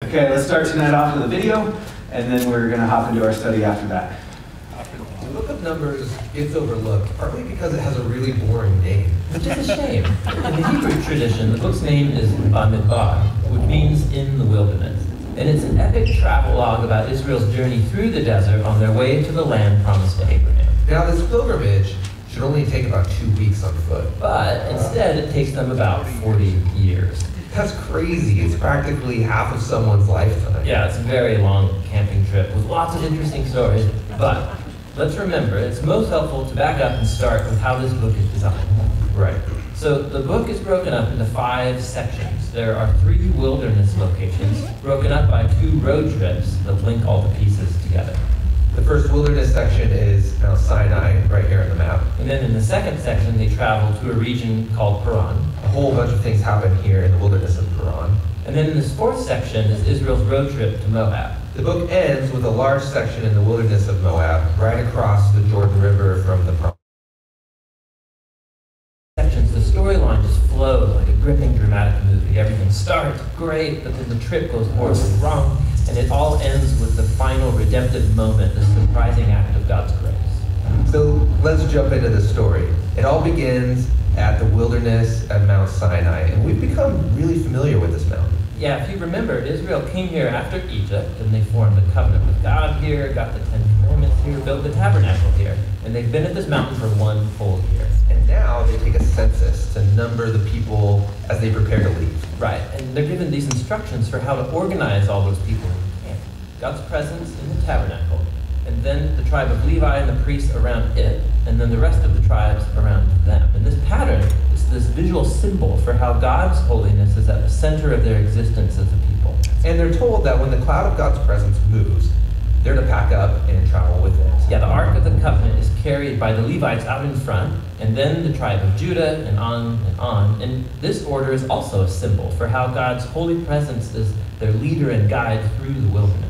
Okay, let's start tonight off with a video, and then we're going to hop into our study after that. The book of Numbers gets overlooked, partly because it has a really boring name. Which is a shame. In the Hebrew tradition, the book's name is Bamidbar, which means in the wilderness. And it's an epic travelogue about Israel's journey through the desert on their way to the land promised to Abraham. Now, this pilgrimage should only take about 2 weeks on foot. But instead, it takes them about 40 years. That's crazy. It's practically half of someone's lifetime. Yeah, it's a very long camping trip with lots of interesting stories. But let's remember, it's most helpful to back up and start with how this book is designed. Right. So the book is broken up into 5 sections. There are 3 wilderness locations, broken up by 2 road trips that link all the pieces together. The first wilderness section is Mount Sinai, right here on the map. And then in the second section, they travel to a region called Paran. A whole bunch of things happen here in the wilderness of Paran. And then in this 4th section is Israel's road trip to Moab. The book ends with a large section in the wilderness of Moab, right across the Jordan River from the promised sections. The storyline just flows like a gripping dramatic movie. Everything starts great, but then the trip goes horribly wrong, and it all ends with the final redemptive moment, the surprising act of God's grace. So let's jump into the story. It all begins at the wilderness at Mount Sinai, and we've become really familiar with this mountain. Yeah, if you remember, Israel came here after Egypt, and they formed a covenant with God here, got the 10 Commandments here, built the tabernacle here, and they've been at this mountain for 1 full year. And now they take a census to number the people as they prepare to leave. Right, and they're given these instructions for how to organize all those people in camp. God's presence in the tabernacle, and then the tribe of Levi and the priests around it, and then the rest of the tribes around them. And this pattern is this visual symbol for how God's holiness is at the center of their existence as a people. And they're told that when the cloud of God's presence moves, they're to pack up and travel with it. Yeah, the Ark of the Covenant is carried by the Levites out in front, and then the tribe of Judah, and on and on. And this order is also a symbol for how God's holy presence is their leader and guide through the wilderness.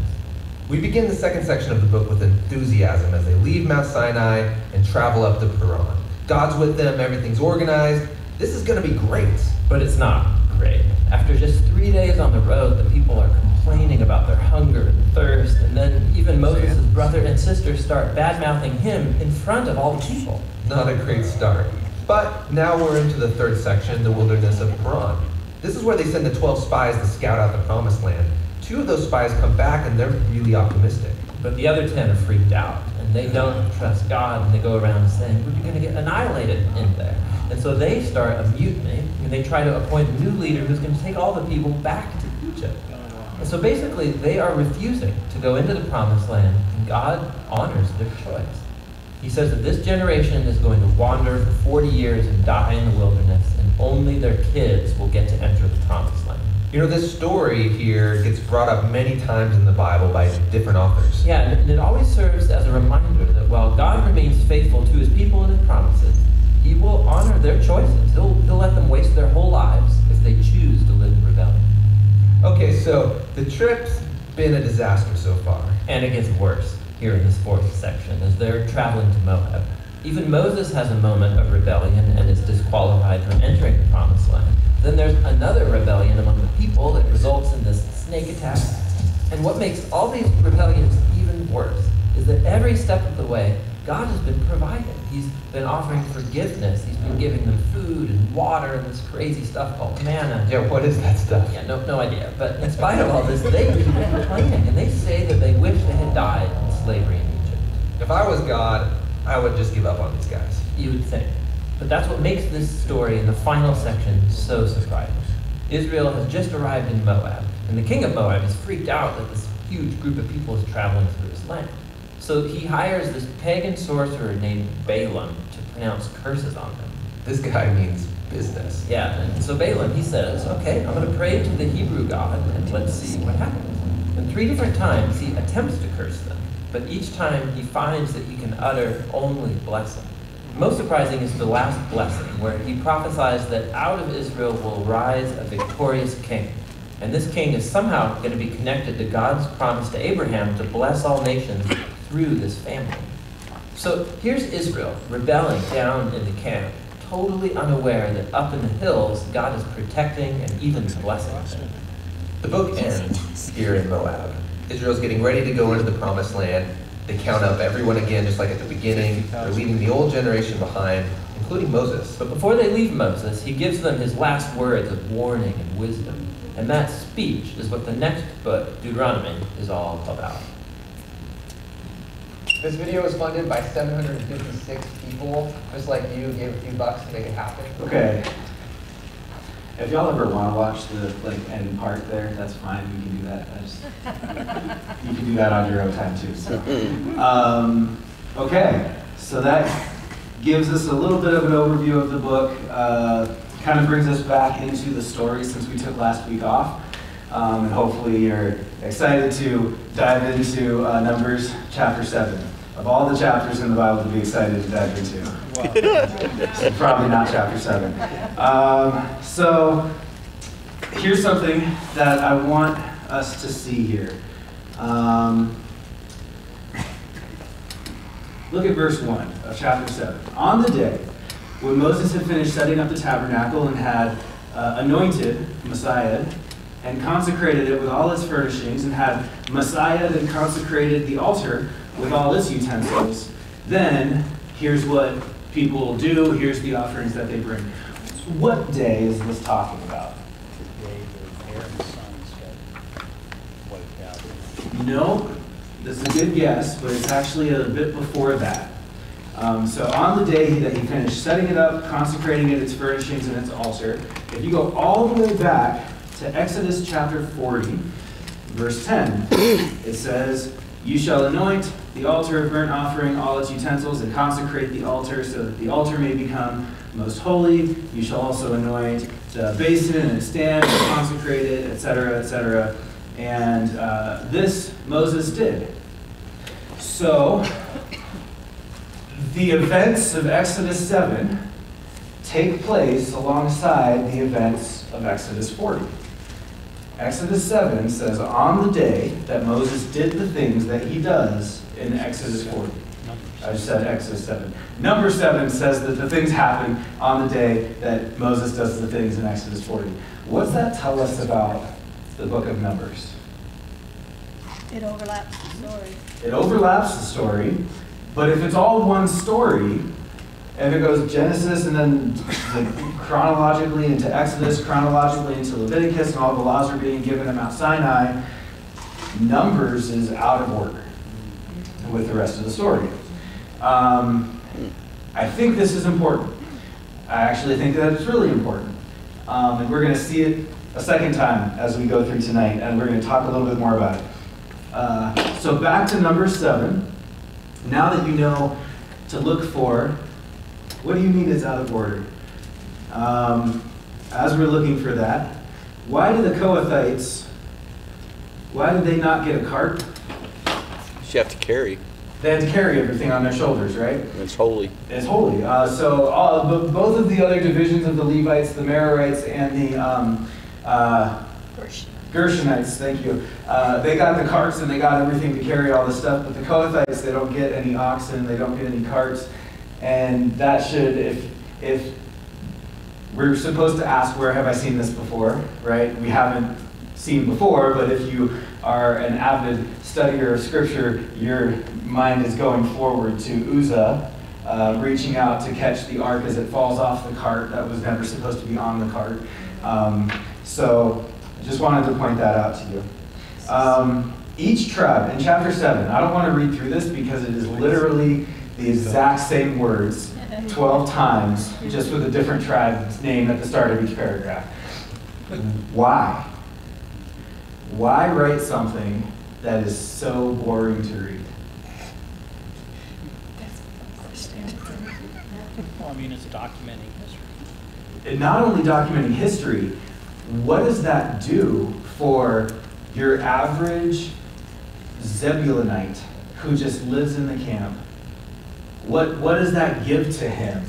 We begin the second section of the book with enthusiasm as they leave Mount Sinai and travel up to Paran. God's with them, everything's organized. This is going to be great. But it's not great. After just 3 days on the road, the people are complaining about their hunger and thirst, and then even Moses' brother and sister start bad-mouthing him in front of all the people. Not a great start. But now we're into the third section, the wilderness of Paran. This is where they send the 12 spies to scout out the promised land. 2 of those spies come back and they're really optimistic. But the other 10 are freaked out, and they don't trust God, and they go around saying, we're going to get annihilated in there. And so they start a mutiny, and they try to appoint a new leader who's going to take all the people back to Egypt. And so basically, they are refusing to go into the promised land, and God honors their choice. He says that this generation is going to wander for 40 years and die in the wilderness, and only their kids will get to enter the promised land. You know, this story here gets brought up many times in the Bible by different authors. Yeah, and it always serves as a reminder that while God remains faithful to his people and his promises, he will honor their choices. He'll let them waste their whole lives if they choose to live in rebellion. Okay, so the trip's been a disaster so far. And it gets worse here in this 4th section as they're traveling to Moab. Even Moses has a moment of rebellion and is disqualified from entering the promised land. Then there's another rebellion among the people that results in this snake attack. And what makes all these rebellions even worse is that every step of the way, God has been providing. He's been offering forgiveness. He's been giving them food and water and this crazy stuff called manna. Yeah, what is that stuff? Yeah, no idea. But in spite of all this, they keep complaining, and they say that they wish they had died in slavery in Egypt. If I was God, I would just give up on these guys. You would think. But that's what makes this story in the final section so surprising. Israel has just arrived in Moab, and the king of Moab is freaked out that this huge group of people is traveling through his land. So he hires this pagan sorcerer named Balaam to pronounce curses on them. This guy means business. Yeah, and so Balaam, he says, okay, I'm going to pray to the Hebrew God, and let's see what happens. And 3 different times he attempts to curse them, but each time he finds that he can utter only blessing. Most surprising is the last blessing, where he prophesies that out of Israel will rise a victorious king. And this king is somehow going to be connected to God's promise to Abraham to bless all nations through this family. So here's Israel rebelling down in the camp, totally unaware that up in the hills, God is protecting and even blessing them. The book ends here in Moab. Israel's getting ready to go into the promised land. They count up everyone again, just like at the beginning. They're leaving the old generation behind, including Moses. But before they leave Moses, he gives them his last words of warning and wisdom. And that speech is what the next book, Deuteronomy, is all about. This video was funded by 756 people, just like you gave a few bucks to make it happen. Okay. If y'all ever want to watch the end part there, that's fine. You can do that. You can do that on your own time too. So, okay. So that gives us a little bit of an overview of the book. Kind of brings us back into the story since we took last week off. And hopefully you're excited to dive into Numbers chapter 7. Of all the chapters in the Bible to be excited to dive into. Wow. Probably not chapter 7. So here's something that I want us to see here. Look at verse 1 of chapter 7. On the day when Moses had finished setting up the tabernacle and had anointed Messiah and consecrated it with all its furnishings and had Messiah and consecrated the altar with all its utensils, then here's what people do, here's the offerings that they bring. What day is this talking about? The day that Aaron's sons got wiped out. No, this is a good guess, but it's actually a bit before that. So on the day that he finished setting it up, consecrating it, its furnishings, and its altar, if you go all the way back to Exodus chapter 40, verse 10, it says, "You shall anoint the altar of burnt offering, all its utensils, and consecrate the altar so that the altar may become most holy. You shall also anoint the basin and its stand, and consecrate it, etc., etc." And this Moses did. So the events of Exodus 7 take place alongside the events of Exodus 40. Exodus 7 says, on the day that Moses did the things that he does in Exodus 40. I just said Exodus 7. Number 7 says that the things happen on the day that Moses does the things in Exodus 40. What's that tell us about the book of Numbers? It overlaps the story. It overlaps the story, but if it's all one story, and it goes Genesis and then chronologically into Exodus, chronologically into Leviticus, and all the laws are being given at Mount Sinai, Numbers is out of order with the rest of the story. I think this is important. I actually think that it's really important. And we're going to see it a second time as we go through tonight, and we're going to talk a little bit more about it. So back to Numbers 7. Now that you know to look for, what do you mean it's out of order? As we're looking for that, why do the Kohathites, why did they not get a cart? You have to carry. They had to carry everything on their shoulders, right? It's holy. It's holy. Both of the other divisions of the Levites, the Merarites, and the Gershonites, thank you. They got the carts and they got everything to carry all this stuff, but the Kohathites, they don't get any oxen, they don't get any carts, and that should, if we're supposed to ask, where have I seen this before, right? We haven't seen before, but if you are an avid studier of Scripture, your mind is going forward to Uzzah, reaching out to catch the ark as it falls off the cart that was never supposed to be on the cart. So I just wanted to point that out to you. Each tribe, in chapter 7, I don't want to read through this because it is literally the exact same words 12 times, just with a different tribe's name at the start of each paragraph. Why? Why write something that is so boring to read? Well, I mean, it's documenting history. And not only documenting history, what does that do for your average Zebulonite who just lives in the camp? What does that give to him?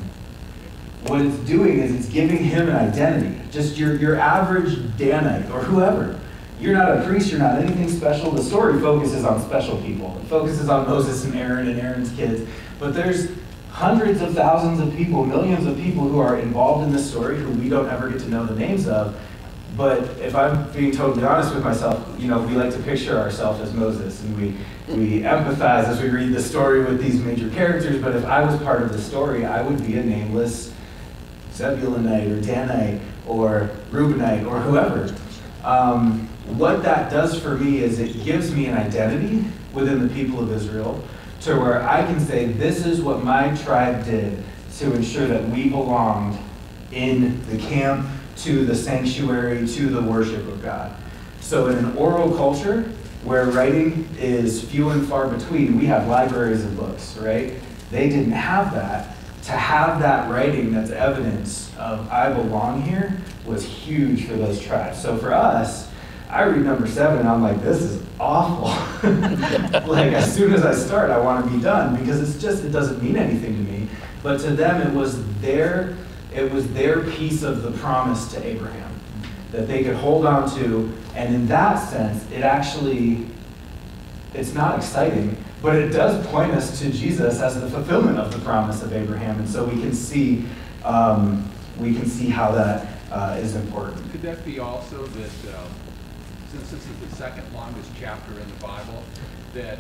What it's doing is it's giving him an identity. Just your average Danite or whoever. You're not a priest, you're not anything special. The story focuses on special people. It focuses on Moses and Aaron and Aaron's kids. But there's hundreds of thousands of people, millions of people who are involved in this story who we don't ever get to know the names of. But if I'm being totally honest with myself, we like to picture ourselves as Moses, and we empathize as we read the story with these major characters. But if I was part of the story, I would be a nameless Zebulonite or Danite or Reubenite or whoever. What that does for me is it gives me an identity within the people of Israel to where I can say, this is what my tribe did to ensure that we belonged in the camp, to the sanctuary, to the worship of God. So in an oral culture where writing is few and far between, we have libraries of books, right? They didn't have that. To have that writing that's evidence of I belong here was huge for those tribes. So for us, I read number 7 and I'm like, this is awful. Like as soon as I start, I want to be done because it doesn't mean anything to me. But to them, it was their piece of the promise to Abraham that they could hold on to. And in that sense, it's not exciting, but it does point us to Jesus as the fulfillment of the promise of Abraham. And so we can see how that is important. Could that be also that, since this is the second longest chapter in the Bible, that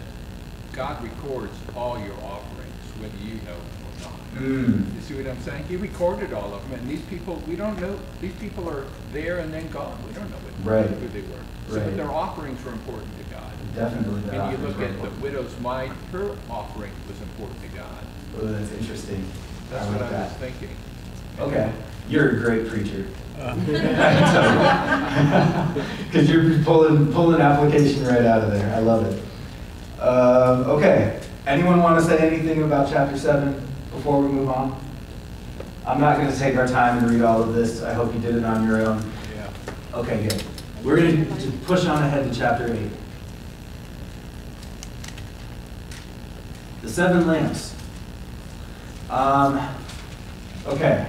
God records all your offerings, whether you know or not? You see what I'm saying? He recorded all of them, and these people, we don't know, these people are there and then gone. We don't know who they were. So their offerings were important to God. Definitely. And you look at the widow's mite, her offering was important to God. Oh, that's interesting. That's what I was thinking. Okay. You're a great preacher. Because you're pulling application right out of there. I love it. Okay. Anyone want to say anything about chapter 7 before we move on? I'm not going to take our time and read all of this. I hope you did it on your own. Yeah. Okay, good. We're going to push on ahead to chapter 8. The 7 lamps. Okay.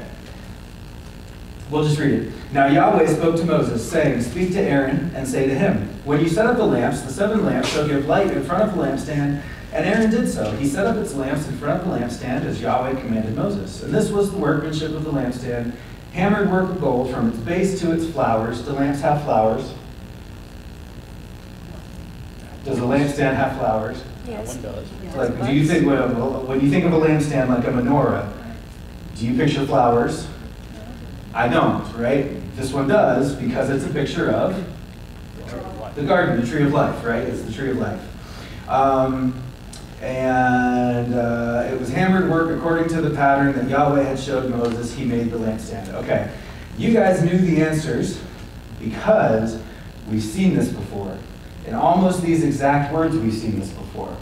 We'll just read it. Now Yahweh spoke to Moses, saying, speak to Aaron and say to him, when you set up the lamps, the 7 lamps shall give light in front of the lampstand. And Aaron did so. He set up its lamps in front of the lampstand as Yahweh commanded Moses. And this was the workmanship of the lampstand, hammered work of gold from its base to its flowers. Do lamps have flowers? Does a lampstand have flowers? Yes. One does. Yes. Like, do you think when you think of a lampstand like a menorah, do you picture flowers? I don't, right? This one does because it's a picture of the garden, the tree of life, right? It's the tree of life. It was hammered work according to the pattern that Yahweh had showed Moses. He made the lampstand. Okay, you guys knew the answers because we've seen this before. In almost these exact words, we've seen this before.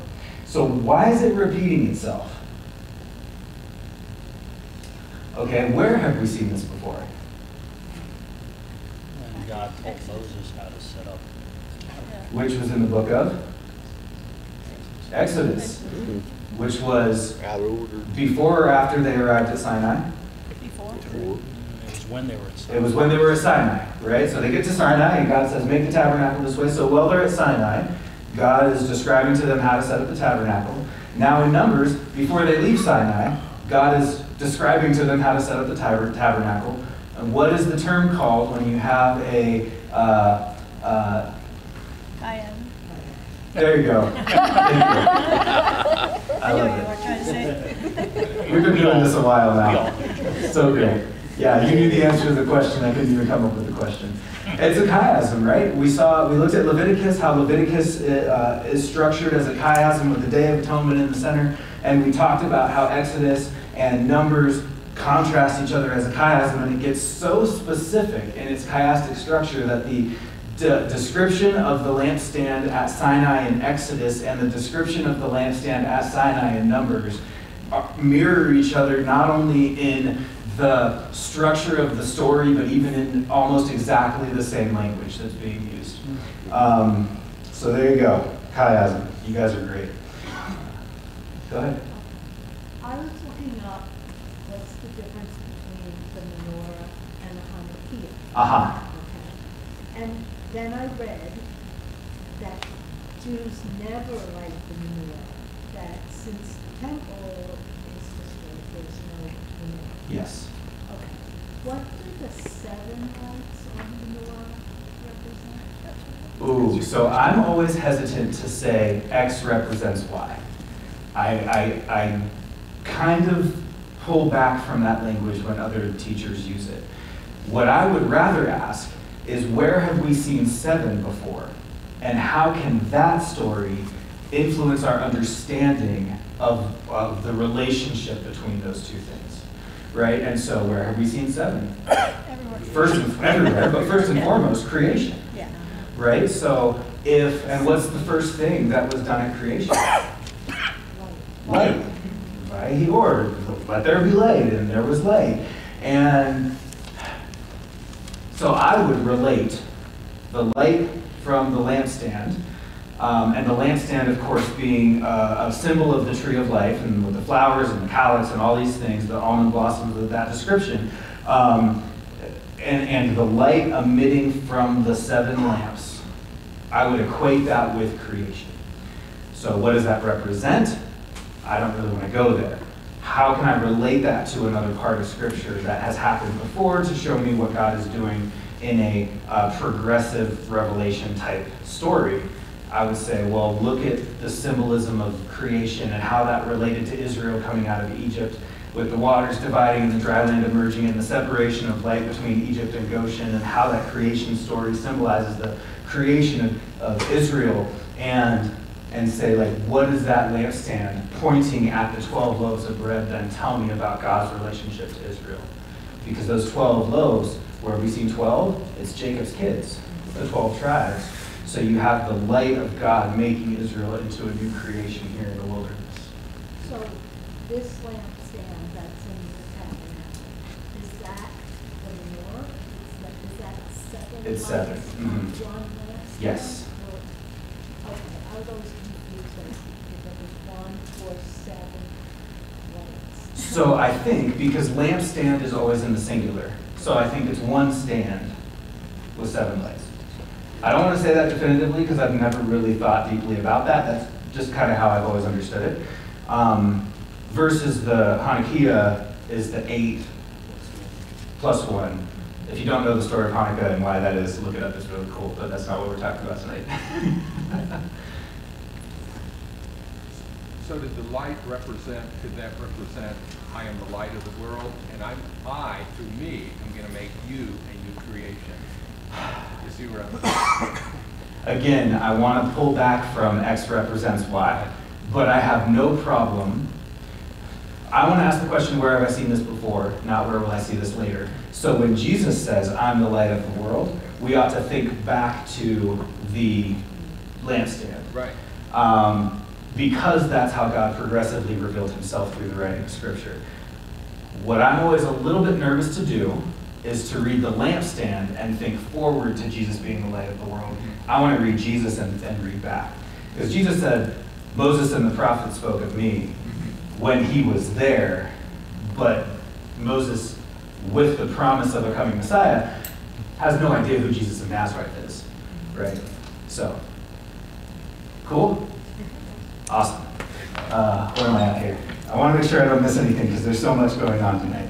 So why is it repeating itself? Okay, where have we seen this before? When God told Moses how to set up. Which was in the book of Exodus, which was Out of order. before or after they arrived at Sinai? Before. It was when they were at It was when they were at Sinai, right? So they get to Sinai, and God says, make the tabernacle this way. So while they're at Sinai, God is describing to them how to set up the tabernacle. Now in Numbers, before they leave Sinai, God is describing to them how to set up the tabernacle. And what is the term called when you have a... Kayam. There you go. Thank you. I knew love what you it. were trying to say. We've been doing this a while now. So great. Yeah, you knew the answer to the question. I couldn't even come up with the question. It's a chiasm, right? We looked at Leviticus, how Leviticus is structured as a chiasm with the Day of Atonement in the center. And we talked about how Exodus and Numbers contrast each other as a chiasm. And it gets so specific in its chiastic structure that the description of the lampstand at Sinai in Exodus and the description of the lampstand at Sinai in Numbers mirror each other, not only in the structure of the story, but even in almost exactly the same language that's being used. So there you go, chiasm. You guys are great. Go ahead. I was looking up what's the difference between the menorah and the Hanukkah. Aha. Okay. And then I read that Jews never light the menorah, that since the temple is destroyed, there's no menorah. Yes. Okay. What do the 7 lights on the menorah represent? Ooh, so I'm always hesitant to say X represents Y. I kind of pull back from that language when other teachers use it. What I would rather ask is, where have we seen 7 before? And how can that story influence our understanding of the relationship between those two things? Right? And so where have we seen 7? Everywhere, but first and foremost, creation. Yeah. Right? So and what's the first thing that was done at creation? Light. Right? He ordered, let there be light, and there was light. And so I would relate the light from the lampstand, and the lampstand, of course, being a symbol of the tree of life, and with the flowers and the calyx and all these things, the almond blossoms of that description, and the light emitting from the 7 lamps, I would equate that with creation. So what does that represent? I don't really want to go there. How can I relate that to another part of Scripture that has happened before to show me what God is doing in a progressive revelation type story? I would say, well, look at the symbolism of creation and how that related to Israel coming out of Egypt, with the waters dividing and the dry land emerging, and the separation of light between Egypt and Goshen, and how that creation story symbolizes the creation of Israel, and say, like, what is that lampstand pointing at the 12 loaves of bread then tell me about God's relationship to Israel? Because those 12 loaves, where have we seen 12? It's Jacob's kids, the 12 tribes. So you have the light of God making Israel into a new creation here in the wilderness. So this lampstand that's in the tabernacle, is that the menorah? Is that 7 It's 7. lights Mhm. on one lampstand? Yes. Or- Okay, I was always confused as if it was 1 or 7 lights. So I think, because lampstand is always in the singular, so I think it's one stand with 7 lights. I don't want to say that definitively because I've never really thought deeply about that. That's just kind of how I've always understood it. Versus the Hanukkah is the 8 plus 1. If you don't know the story of Hanukkah and why that is, look it up. It's really cool, but that's not what we're talking about tonight. So did the light could that represent, I am the light of the world, and I, through me, am going to make you a new creation? You see where I'm Again, I want to pull back from X represents Y, but I have no problem. I want to ask the question, where have I seen this before, not where will I see this later? So when Jesus says, I'm the light of the world, we ought to think back to the lampstand. Right. Because that's how God progressively revealed himself through the writing of Scripture. What I'm always a little bit nervous to do is to read the lampstand and think forward to Jesus being the light of the world. I want to read Jesus and read back. Because Jesus said, Moses and the prophets spoke of me when he was there, but Moses, with the promise of a coming Messiah, has no idea who Jesus of Nazareth is, right? So, cool? Awesome. Where am I at here? I want to make sure I don't miss anything because there's so much going on tonight.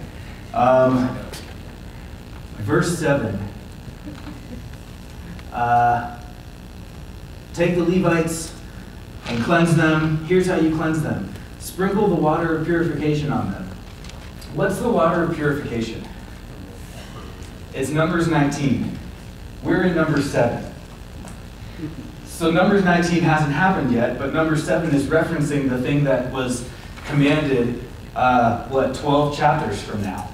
Verse 7. Take the Levites and cleanse them. Here's how you cleanse them. Sprinkle the water of purification on them. What's the water of purification? It's Numbers 19. We're in Numbers 7. So Numbers 19 hasn't happened yet, but Numbers 7 is referencing the thing that was commanded, 12 chapters from now.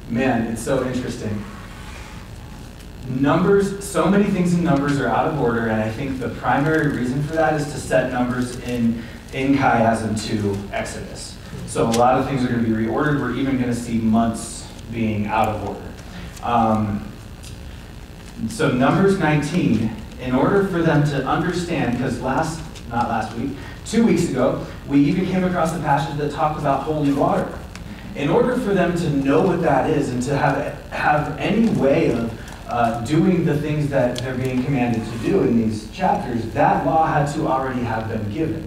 Man, it's so interesting. Numbers, so many things in Numbers are out of order, and I think the primary reason for that is to set Numbers in chiasm to Exodus. So a lot of things are going to be reordered. We're even going to see months being out of order. So Numbers 19, in order for them to understand, because not last week, 2 weeks ago, we even came across a passage that talked about holy water. In order for them to know what that is and to have any way of doing the things that they're being commanded to do in these chapters, that law had to already have been given.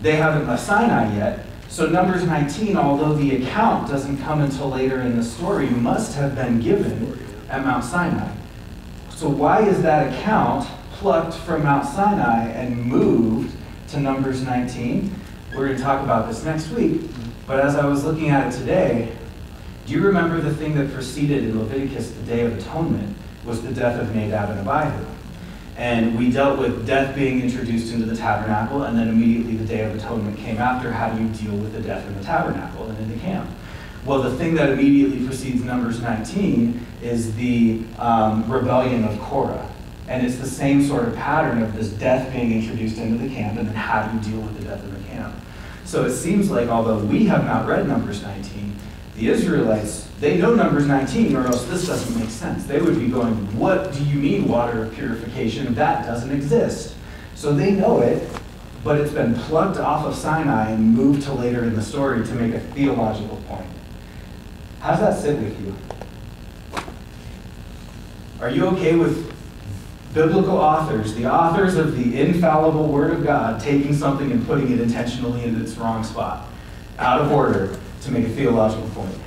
They haven't left Sinai yet, So Numbers 19, although the account doesn't come until later in the story, must have been given at Mount Sinai. So why is that account plucked from Mount Sinai and moved to Numbers 19? We're going to talk about this next week. But as I was looking at it today, do you remember the thing that preceded in Leviticus the Day of Atonement was the death of Nadab and Abihu? And we dealt with death being introduced into the tabernacle, and then immediately the Day of Atonement came after. How do you deal with the death in the tabernacle and in the camp? Well, the thing that immediately precedes Numbers 19 is the rebellion of Korah. And it's the same sort of pattern of this death being introduced into the camp, and then how do you deal with the death in the camp? So it seems like, although we have not read Numbers 19, the Israelites, they know Numbers 19, or else this doesn't make sense. They would be going, what do you mean water purification? That doesn't exist. So they know it, but it's been plucked off of Sinai and moved to later in the story to make a theological point. How does that sit with you? Are you okay with biblical authors, the authors of the infallible Word of God, taking something and putting it intentionally in its wrong spot, out of order, to make a theological point?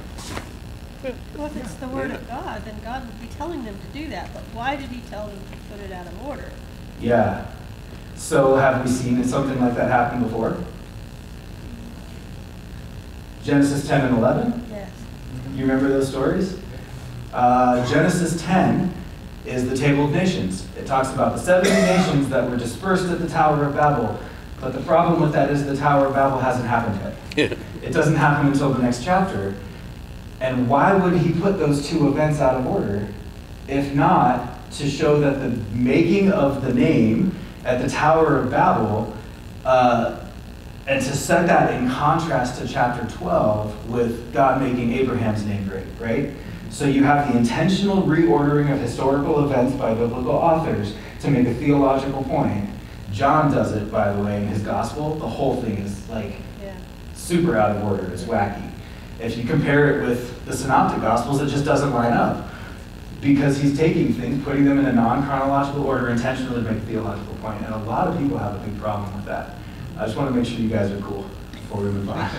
Well, if it's the Word of God, then God would be telling them to do that. But why did he tell them to put it out of order? Yeah. So have we seen something like that happen before? Genesis 10 and 11? Yes. You remember those stories? Genesis 10 is the Table of Nations. It talks about the 70 nations that were dispersed at the Tower of Babel. But the problem with that is the Tower of Babel hasn't happened yet. It doesn't happen until the next chapter. And why would he put those two events out of order, if not to show that the making of the name at the Tower of Babel, and to set that in contrast to chapter 12 with God making Abraham's name great, right? So you have the intentional reordering of historical events by biblical authors to make a theological point. John does it, by the way, in his gospel. The whole thing is like super out of order. It's wacky. If you compare it with the synoptic gospels, it just doesn't line up, because he's taking things, putting them in a non-chronological order intentionally to make a theological point. And a lot of people have a big problem with that. I just want to make sure you guys are cool before we move on.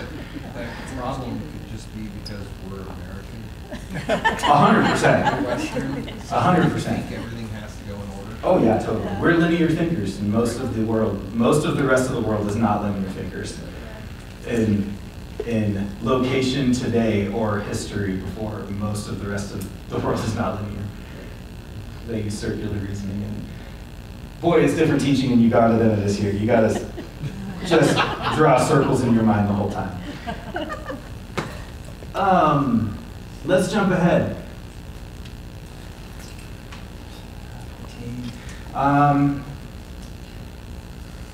That problem could just be because we're American. 100%. Western. 100%. Everything has to go in order. Oh yeah, totally. We're linear thinkers, and most of the rest of the world is not linear thinkers. In location today or history before, most of the rest of the world is not linear. They use circular reasoning, and boy, it's different teaching in Uganda than it is here. You gotta just draw circles in your mind the whole time. Let's jump ahead.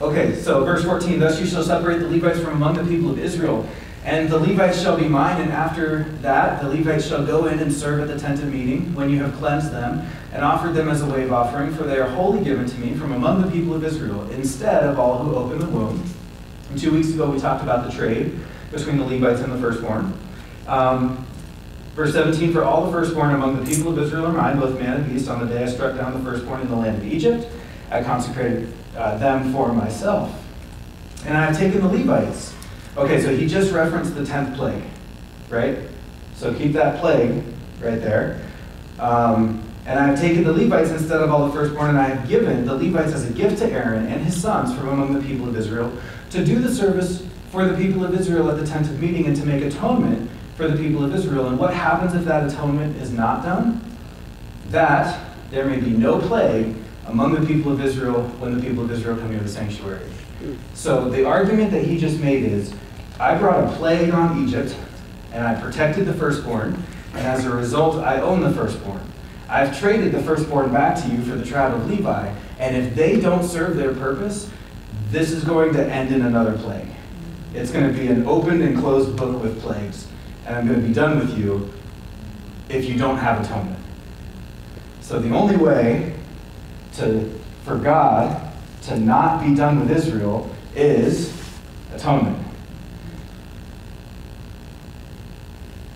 Okay, so verse 14, thus you shall separate the Levites from among the people of Israel, and the Levites shall be mine, and after that the Levites shall go in and serve at the tent of meeting, when you have cleansed them, and offered them as a wave offering, for they are wholly given to me from among the people of Israel, instead of all who open the womb. And 2 weeks ago we talked about the trade between the Levites and the firstborn. Verse 17, for all the firstborn among the people of Israel are mine, both man and beast. On the day I struck down the firstborn in the land of Egypt, I consecrated them for myself. And I have taken the Levites. Okay, so he just referenced the 10th plague, right? So keep that plague right there. And I have taken the Levites instead of all the firstborn, and I have given the Levites as a gift to Aaron and his sons from among the people of Israel to do the service for the people of Israel at the tent of meeting and to make atonement for the people of Israel. And what happens if that atonement is not done? That there may be no plague among the people of Israel when the people of Israel come near the sanctuary. So the argument that he just made is, I brought a plague on Egypt, and I protected the firstborn, and as a result, I own the firstborn. I've traded the firstborn back to you for the tribe of Levi, and if they don't serve their purpose, this is going to end in another plague. It's going to be an opened and closed book with plagues, and I'm going to be done with you if you don't have atonement. So the only way for God to not be done with Israel is atonement.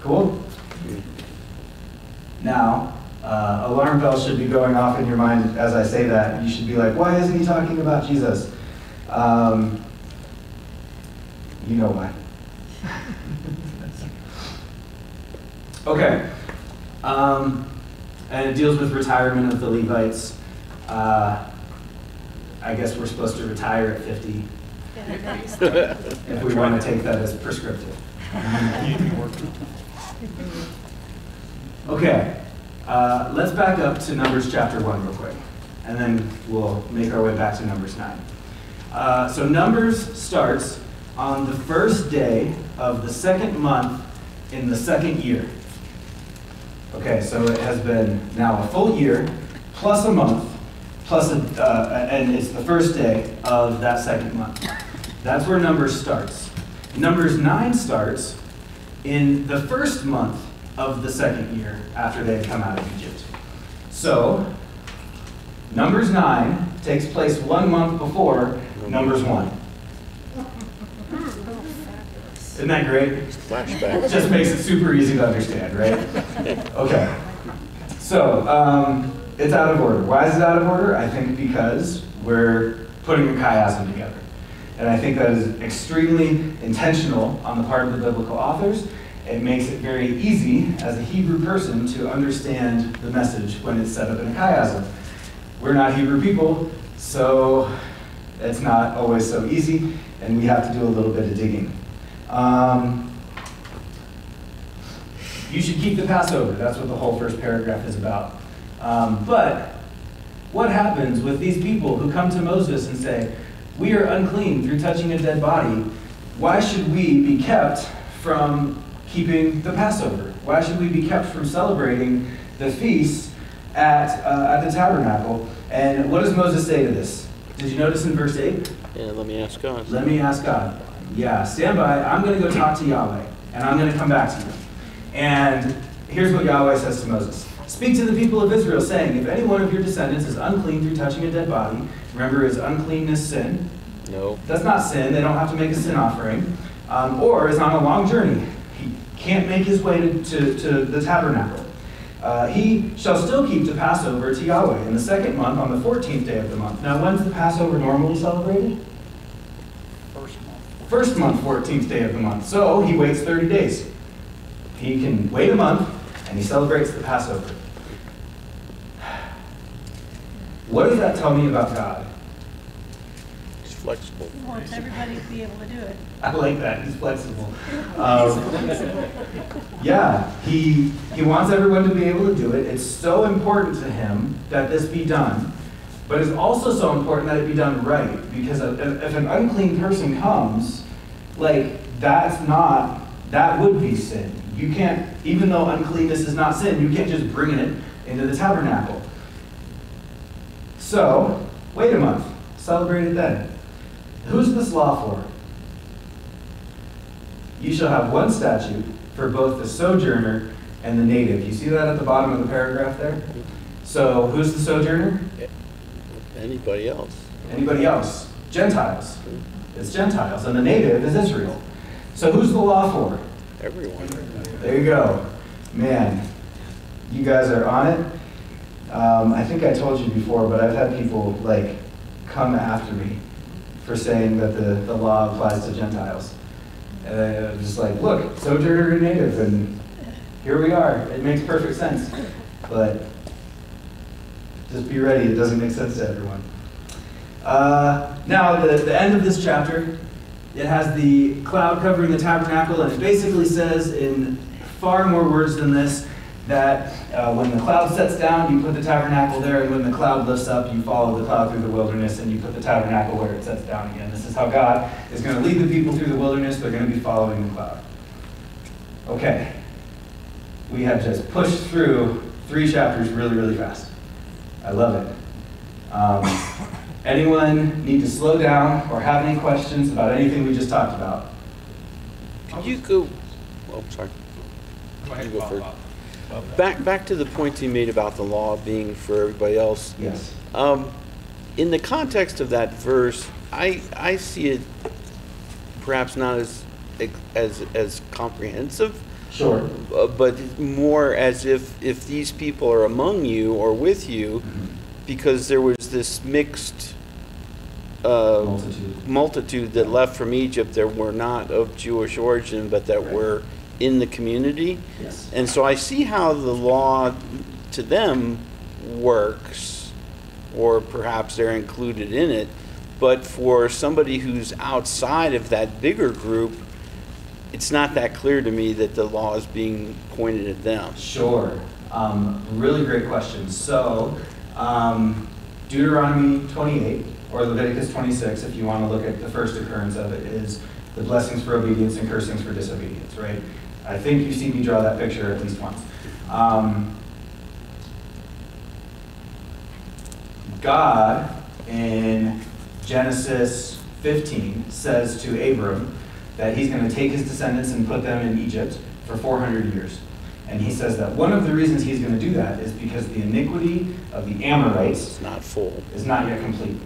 Cool? Now, alarm bells should be going off in your mind as I say that. You should be like, why isn't he talking about Jesus? You know why. Okay. And it deals with retirement of the Levites. I guess we're supposed to retire at 50 if we want to take that as prescriptive. Okay. Let's back up to Numbers chapter 1 real quick, and then we'll make our way back to Numbers 9. So Numbers starts on the first day of the second month in the second year. Okay, so it has been now a full year, plus a month, and it's the first day of that second month. That's where Numbers starts. Numbers 9 starts in the first month of the second year after they come out of Egypt. So, Numbers 9 takes place 1 month before Numbers 1. Isn't that great? Flashback. Just makes it super easy to understand, right? Okay. So, it's out of order. Why is it out of order? I think because we're putting a chiasm together. And I think that is extremely intentional on the part of the biblical authors. It makes it very easy as a Hebrew person to understand the message when it's set up in a chiasm. We're not Hebrew people, so it's not always so easy, and we have to do a little bit of digging. You should keep the Passover. That's what the whole first paragraph is about. But what happens with these people who come to Moses and say, we are unclean through touching a dead body? Why should we be kept from keeping the Passover? Why should we be kept from celebrating the feast at the tabernacle? And what does Moses say to this? Did you notice in verse 8? Yeah, let me ask God. Let me ask God. Yeah, stand by. I'm going to go talk to Yahweh, and I'm going to come back to you. And here's what Yahweh says to Moses. Speak to the people of Israel, saying, if any one of your descendants is unclean through touching a dead body, remember, is uncleanness sin? No. That's not sin. They don't have to make a sin offering. Or is on a long journey. He can't make his way to the tabernacle. He shall still keep the Passover to Yahweh in the second month on the 14th day of the month. Now, when's the Passover normally celebrated? First month, 14th day of the month. So he waits 30 days. He can wait a month, and he celebrates the Passover. What does that tell me about God? He's flexible. He wants everybody to be able to do it. I like that. He's flexible. Yeah, he wants everyone to be able to do it. It's so important to him that this be done. But it's also so important that it be done right. Because if an unclean person comes, that would be sin. You can't, even though uncleanness is not sin, you can't just bring it into the tabernacle. So, wait a month. Celebrate it then. Who's this law for? You shall have one statute for both the sojourner and the native. You see that at the bottom of the paragraph there? So, who's the sojourner? Anybody else? Anybody else? Gentiles. It's Gentiles. And the native is Israel. So, who's the law for? Everyone. There you go. Man, you guys are on it. I think I told you before, but I've had people come after me for saying that the law applies to Gentiles. And I'm just like, look, sojourner and native, and here we are. It makes perfect sense. But just be ready, it doesn't make sense to everyone. Now, the end of this chapter, it has the cloud covering the tabernacle, and it basically says in far more words than this, that when the cloud sets down, you put the tabernacle there, and when the cloud lifts up, you follow the cloud through the wilderness, and you put the tabernacle where it sets down again. This is how God is going to lead the people through the wilderness. They're going to be following the cloud. Okay. We have just pushed through 3 chapters really, really fast. I love it. Anyone need to slow down or have any questions about anything we just talked about? Could you go? Oh, sorry. Go ahead, You go Bob. first. Back to the point you made about the law being for everybody else. Yes. In the context of that verse, I see it perhaps not as comprehensive. Sure. But more as if these people are among you or with you, because there was this mixed multitude that left from Egypt that were not of Jewish origin, but that were in the community. Yes. And so I see how the law to them works, or perhaps they're included in it, but for somebody who's outside of that bigger group, it's not that clear to me that the law is being pointed at them. Sure. Really great question. So, Deuteronomy 28, or Leviticus 26, if you want to look at the first occurrence of it, is the blessings for obedience and cursings for disobedience, right? I think you've seen me draw that picture at least once. God, in Genesis 15, says to Abram that he's going to take his descendants and put them in Egypt for 400 years. And he says that one of the reasons he's going to do that is because the iniquity of the Amorites is not yet complete.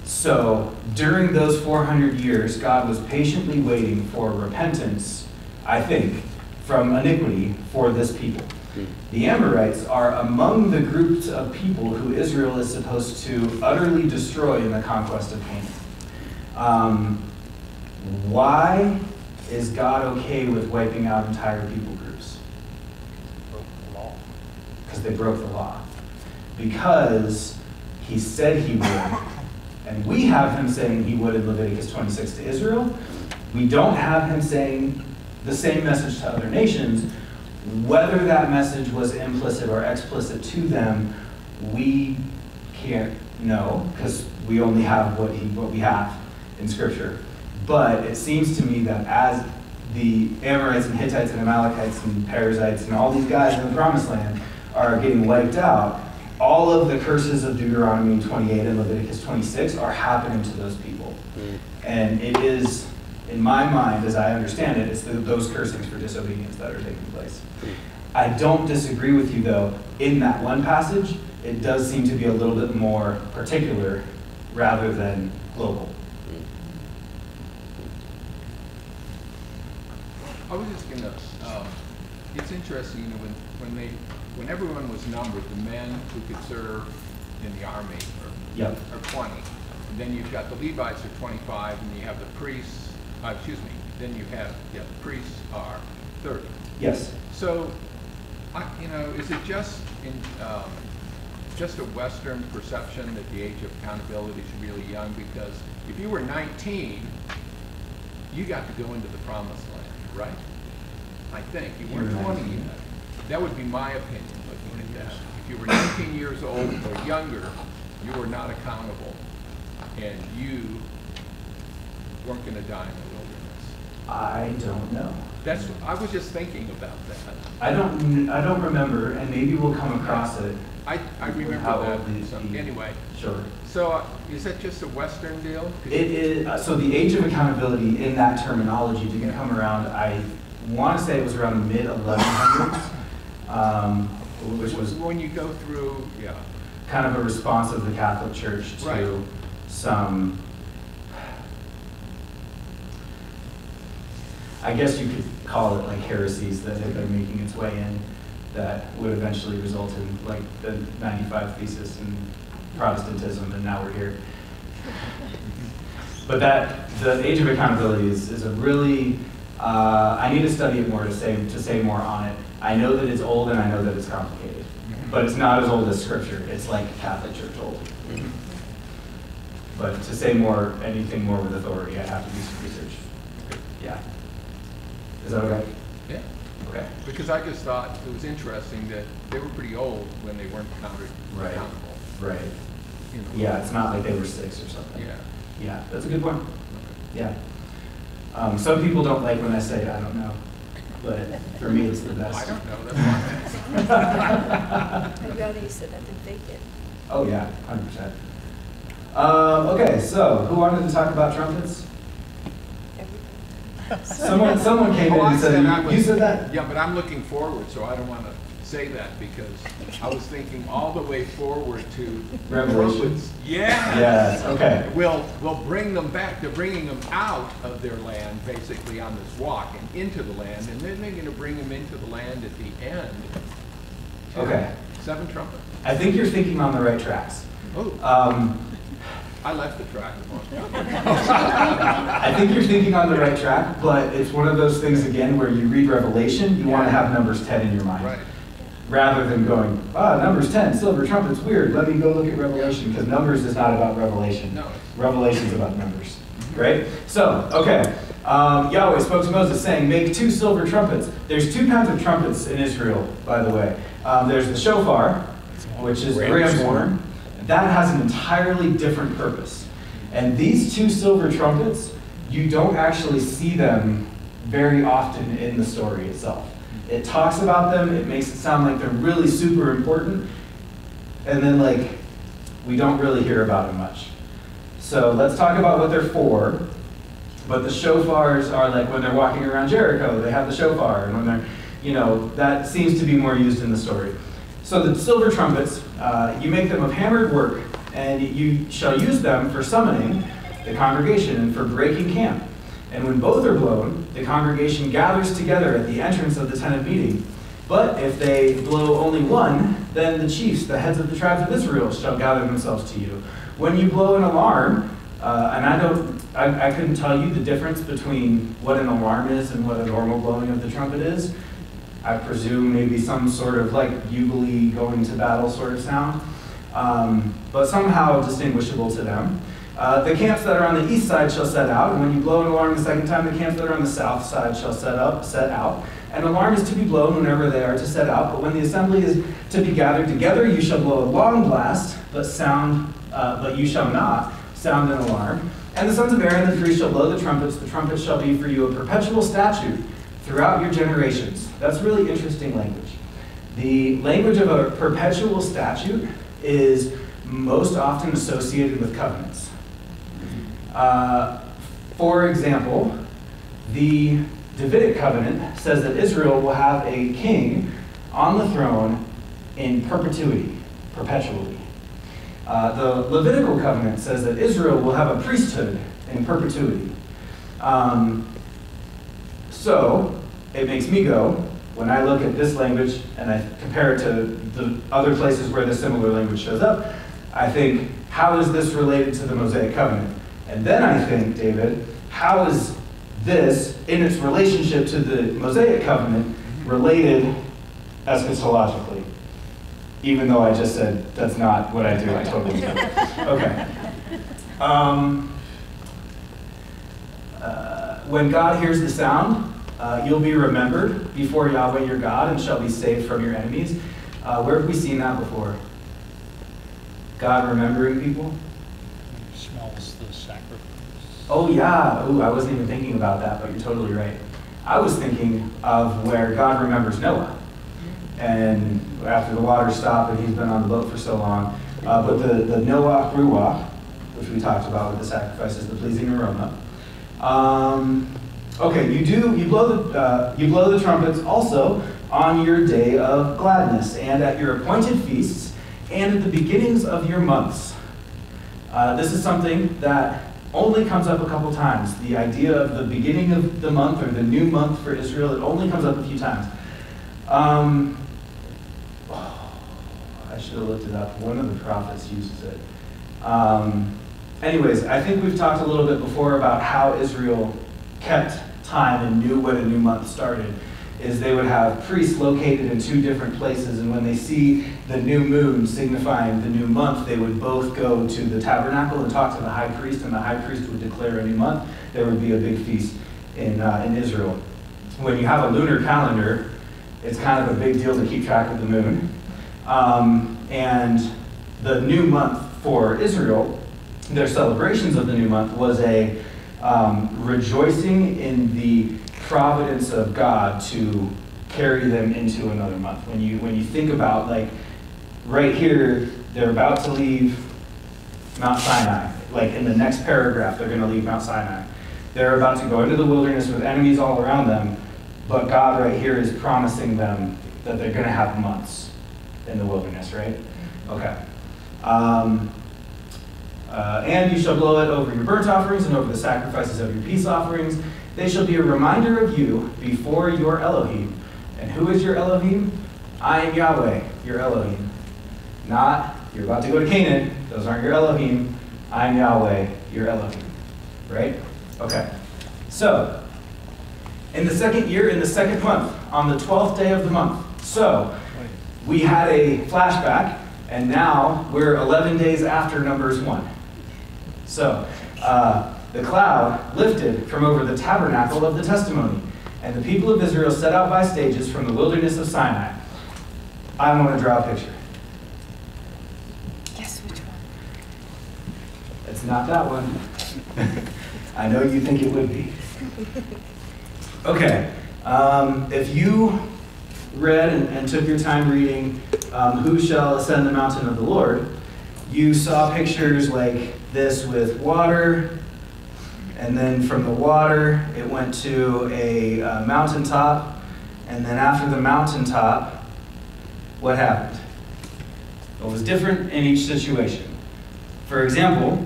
So during those 400 years, God was patiently waiting for repentance, I think, from iniquity for this people. The Amorites are among the groups of people who Israel is supposed to utterly destroy in the conquest of Canaan. Why is God okay with wiping out entire people groups? Because they broke the law. Because he said he would. And we have him saying he would in Leviticus 26 to Israel. We don't have him saying the same message to other nations. Whether that message was implicit or explicit to them, we can't know, because we only have what we have in Scripture. But it seems to me that as the Amorites and Hittites and Amalekites and Perizzites and all these guys in the Promised Land are getting wiped out, all of the curses of Deuteronomy 28 and Leviticus 26 are happening to those people. And it is, in my mind, as I understand it, it's those cursings for disobedience that are taking place. I don't disagree with you, though. In that one passage, it does seem to be a little bit more particular rather than global. I was just gonna, it's interesting, you know, when everyone was numbered, the men who could serve in the army are 20. And then you've got the Levites are 25, and you have the priests, then you have, the priests are 30. Yes. So, you know, is it just a Western perception that the age of accountability is really young? Because if you were 19, you got to go into the Promised Land, right? I think. You weren't 20 yet. That would be my opinion looking at that. If you were 19 years old or younger, you were not accountable, and you weren't going to die in the wilderness. I don't know. I was just thinking about that. I don't remember, and maybe we'll come across it. I remember that. Anyway. Sure. So is that just a Western deal? It is. So the age of accountability in that terminology didn't come around. I want to say it was around the mid-1100s, which was when you go through, kind of a response of the Catholic Church to some. I guess you could call it like heresies that have been making its way in that would eventually result in like the 95 Thesis and Protestantism, and now we're here. But the age of accountability is a really, I need to study it more to say more on it. I know that it's old and I know that it's complicated, but it's not as old as Scripture. It's like Catholic Church old. But to say anything more with authority, I'd have to do some research. Yeah. Is that okay? Yeah. Okay. Because I just thought it was interesting that they were pretty old when they weren't accountable. Right. You know. Yeah, it's not like they were 6 or something. Yeah. Yeah, that's a good point. Yeah. Some people don't like when I say I don't know, but for me it's the best. I don't know. That's fine. I'd rather you said that than fake it. Oh yeah, 100%. Okay, so who wanted to talk about trumpets? Someone came in and said, you said that? Yeah, but I'm looking forward, so I don't want to say that because I was thinking all the way forward to Revelation. Yeah. Yes. Okay. We'll bring them back. They're bringing them out of their land, basically on this walk and into the land, and then they're going to bring them into the land at the end. Okay. 7 trumpets. I think you're thinking on the right tracks. Oh. I left the track. I think you're thinking on the right track, but it's one of those things, again, where you read Revelation, you want to have Numbers 10 in your mind. Right. Rather than going, Numbers 10, silver trumpets, weird, let me go look at Revelation, because Numbers is not about Revelation. No. Revelation's about Numbers. Right? So, okay. Yahweh spoke to Moses saying, make 2 silver trumpets. There's 2 kinds of trumpets in Israel, by the way. There's the shofar, which is the ram's horn. That has an entirely different purpose. And these 2 silver trumpets, you don't actually see them very often in the story itself. It talks about them, it makes it sound like they're really super important, and then like, we don't really hear about them much. So let's talk about what they're for. But the shofars are like when they're walking around Jericho, they have the shofar, and when they're, that seems to be more used in the story. So the silver trumpets, you make them of hammered work, and you shall use them for summoning the congregation and for breaking camp. And when both are blown, the congregation gathers together at the entrance of the tent of meeting. But if they blow only one, then the chiefs, the heads of the tribes of Israel, shall gather themselves to you. When you blow an alarm, and I couldn't tell you the difference between what an alarm is and what a normal blowing of the trumpet is. I presume maybe some sort of like bugly going to battle sort of sound, but somehow distinguishable to them. The camps that are on the east side shall set out, and when you blow an alarm the second time, the camps that are on the south side shall set out. An alarm is to be blown whenever they are to set out, but when the assembly is to be gathered together, you shall blow a long blast, but you shall not sound an alarm. And the sons of Aaron the priests shall blow the trumpets. The trumpets shall be for you a perpetual statute throughout your generations. That's really interesting language. The language of a perpetual statute is most often associated with covenants. For example, the Davidic covenant says that Israel will have a king on the throne in perpetuity, perpetually. The Levitical covenant says that Israel will have a priesthood in perpetuity. So it makes me go, when I look at this language and I compare it to the other places where the similar language shows up, I think, how is this related to the Mosaic covenant? And then I think, David, how is this, in its relationship to the Mosaic covenant, related eschatologically? Even though I just said that's not what I do, I totally do. Okay. When God hears the sound, you'll be remembered before Yahweh your God and shall be saved from your enemies. Where have we seen that before? God remembering people? Smells the sacrifice. Oh yeah. Ooh, I wasn't even thinking about that, but you're totally right. I was thinking of where God remembers Noah. And after the waters stop and he's been on the boat for so long. But the Noah Ruach, which we talked about with the sacrifices, the pleasing aroma. Okay, you blow the trumpets also on your day of gladness and at your appointed feasts and at the beginnings of your months. This is something that only comes up a couple times. The idea of the beginning of the month or the new month for Israel, it only comes up a few times. I should have looked it up. One of the prophets uses it. Anyways, I think we've talked a little bit before about how Israel kept time and knew when a new month started. Is they would have priests located in 2 different places, and when they see the new moon signifying the new month, they would both go to the tabernacle and talk to the high priest, and the high priest would declare a new month. There would be a big feast in Israel. When you have a lunar calendar, it's kind of a big deal to keep track of the moon. And the new month for Israel, their celebrations of the new month was a rejoicing in the providence of God to carry them into another month. When you think about, like, right here, they're about to leave Mount Sinai. Like in the next paragraph, they're going to leave Mount Sinai. They're about to go into the wilderness with enemies all around them, but God right here is promising them that they're going to have months in the wilderness, right? Okay. And you shall blow it over your burnt offerings and over the sacrifices of your peace offerings. They shall be a reminder of you before your Elohim. And who is your Elohim? I am Yahweh, your Elohim. Not, you're about to go to Canaan. Those aren't your Elohim. I'm Yahweh, your Elohim. Right? Okay. So, in the second year, in the second month, on the 12th day of the month. So, we had a flashback, and now we're 11 days after Numbers 1. So, the cloud lifted from over the tabernacle of the testimony, and the people of Israel set out by stages from the wilderness of Sinai. I want to draw a picture. Guess which one? It's not that one. I know you think it would be. Okay. If you read and took your time reading Who Shall Ascend the Mountain of the Lord, you saw pictures like this with water, and then from the water it went to a mountaintop, and then after the mountaintop, what happened? It was different in each situation. For example,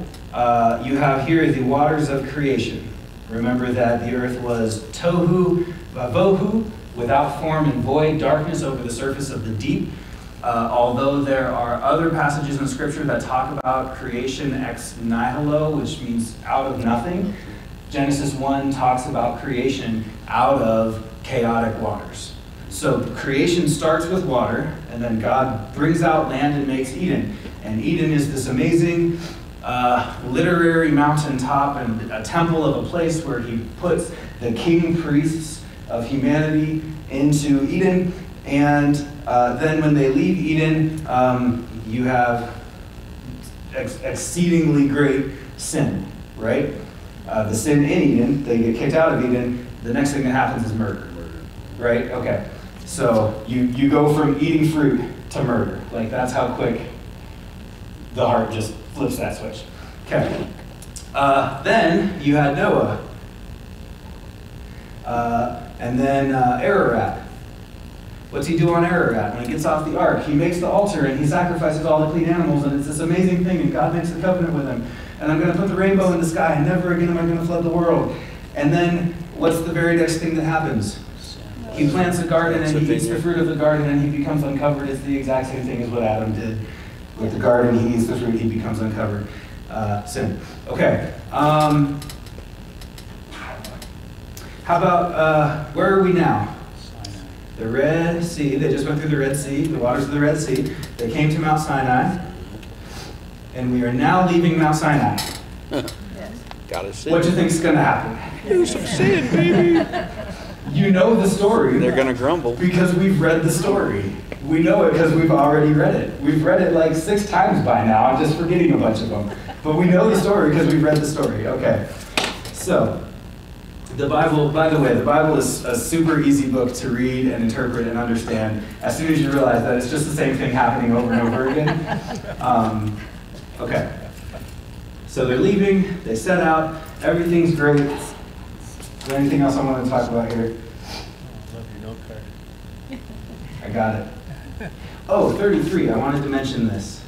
you have here the waters of creation. Remember that the earth was tohu vavohu, without form and void, darkness over the surface of the deep. Although there are other passages in Scripture that talk about creation ex nihilo, which means out of nothing, Genesis 1 talks about creation out of chaotic waters. So creation starts with water, and then God brings out land and makes Eden. And Eden is this amazing literary mountaintop and a temple of a place where he puts the king priests of humanity into Eden. And then when they leave Eden, you have exceedingly great sin, right? The sin in Eden, they get kicked out of Eden. The next thing that happens is murder, right? Okay. So you go from eating fruit to murder. Like, that's how quick the heart just flips that switch. Okay. Then you had Noah. And then Ararat. What's he do on Ararat? When he gets off the ark, he makes the altar and he sacrifices all the clean animals, and it's this amazing thing, and God makes a covenant with him. And I'm going to put the rainbow in the sky, and never again am I going to flood the world. And then what's the very next thing that happens? He plants a garden and he eats the fruit of the garden and he becomes uncovered. It's the exact same thing as what Adam did with the garden. He eats the fruit, he becomes uncovered. Sin. Okay. How about, where are we now? The Red Sea. They just went through the Red Sea, the waters of the Red Sea. They came to Mount Sinai. And we are now leaving Mount Sinai. Gotta sin. What do you think is going to happen? Do some sin, baby. You know the story. They're gonna grumble. Because we've read the story. We know it because we've already read it. We've read it like 6 times by now. I'm just forgetting a bunch of them. But we know the story because we've read the story. Okay. So, the Bible, by the way, the Bible is a super easy book to read and interpret and understand as soon as you realize that it's just the same thing happening over and over again. Okay. So they're leaving. They set out. Everything's great. Is there anything else I want to talk about here? Love your note card. I got it. Oh, 33. I wanted to mention this.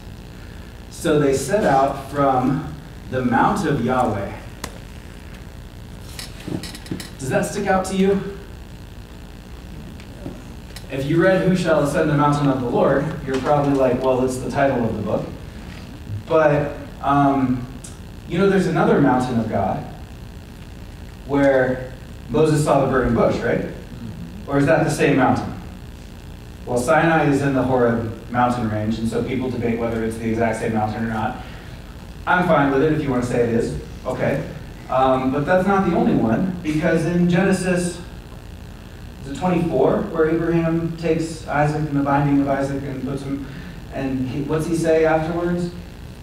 So they set out from the Mount of Yahweh. Does that stick out to you? If you read Who Shall Ascend the Mountain of the Lord, you're probably like, well, it's the title of the book. But, you know, there's another mountain of God where Moses saw the burning bush, right? Or is that the same mountain? Well, Sinai is in the Horeb mountain range, and so people debate whether it's the exact same mountain or not. I'm fine with it if you want to say it is. Okay. But that's not the only one, because in Genesis, is it 24, where Abraham takes Isaac and the binding of Isaac and puts him, and what's he say afterwards?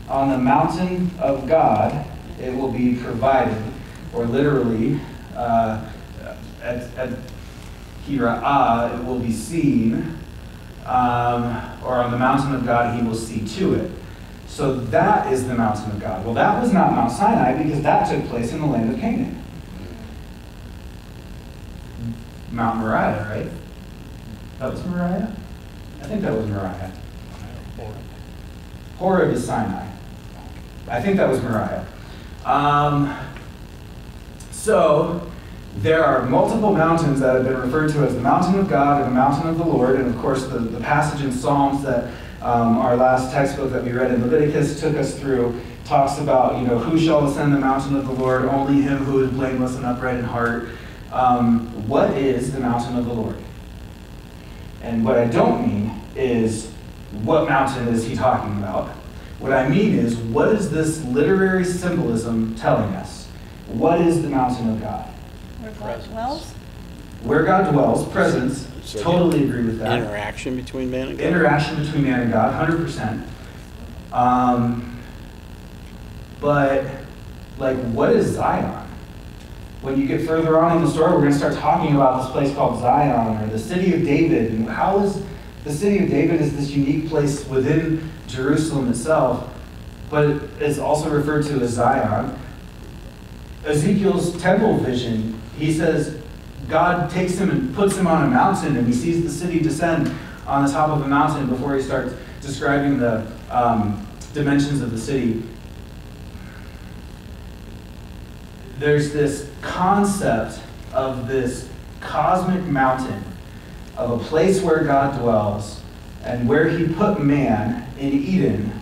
On the mountain of God, it will be provided, or literally, at Hira'ah, it will be seen, or on the mountain of God, he will see to it. So that is the mountain of God. Well, that was not Mount Sinai because that took place in the land of Canaan. Mount Moriah, right? That was Moriah? I think that was Moriah. Horeb is Sinai. I think that was Moriah. So there are multiple mountains that have been referred to as the mountain of God and the mountain of the Lord. And of course, the passage in Psalms that our last textbook that we read in Leviticus took us through talks about, who shall ascend the mountain of the Lord? Only him who is blameless and upright in heart. What is the mountain of the Lord? And what I don't mean is, what mountain is he talking about? What I mean is, what is this literary symbolism telling us? What is the mountain of God? Where God dwells? Where God dwells, presence, So totally agree with that. Interaction between man and God. Interaction between man and God, 100%. But, what is Zion? When you get further on in the story, we're going to start talking about this place called Zion, or the city of David. And how is the city of David is this unique place within Jerusalem itself, but it's also referred to as Zion. Ezekiel's temple vision, he says, God takes him and puts him on a mountain, and he sees the city descend on the top of a mountain before he starts describing the dimensions of the city. There's this concept of this cosmic mountain, of a place where God dwells, and where he put man in Eden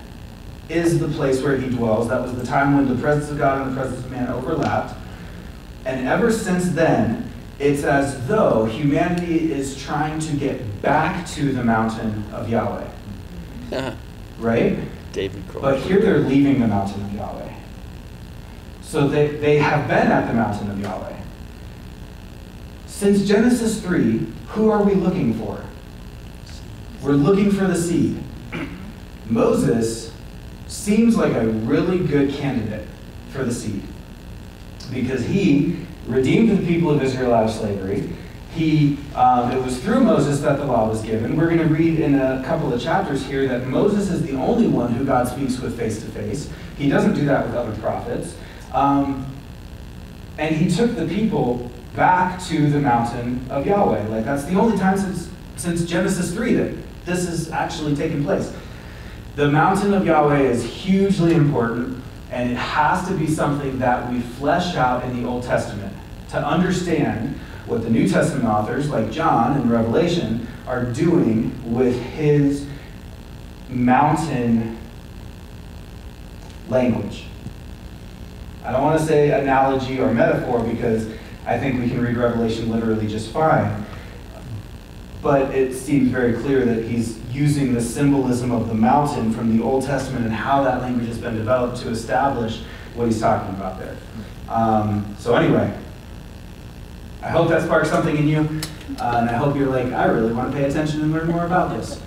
is the place where he dwells. That was the time when the presence of God and the presence of man overlapped. And ever since then, it's as though humanity is trying to get back to the mountain of Yahweh. Right? David Crowell. But here they're leaving the mountain of Yahweh. So they have been at the mountain of Yahweh. Since Genesis 3, who are we looking for? We're looking for the seed. Moses seems like a really good candidate for the seed, because he redeemed the people of Israel out of slavery. It was through Moses that the law was given. We're going to read in a couple of chapters here that Moses is the only one who God speaks with face to face. He doesn't do that with other prophets. And he took the people back to the mountain of Yahweh. That's the only time since Genesis 3 that this has actually taken place. The mountain of Yahweh is hugely important, and it has to be something that we flesh out in the Old Testament to understand what the New Testament authors, like John in Revelation, are doing with his mountain language. I don't want to say analogy or metaphor, because I think we can read Revelation literally just fine. But it seems very clear that he's using the symbolism of the mountain from the Old Testament and how that language has been developed to establish what he's talking about there. So anyway, I hope that sparks something in you. And I hope you're like, I really want to pay attention and learn more about this.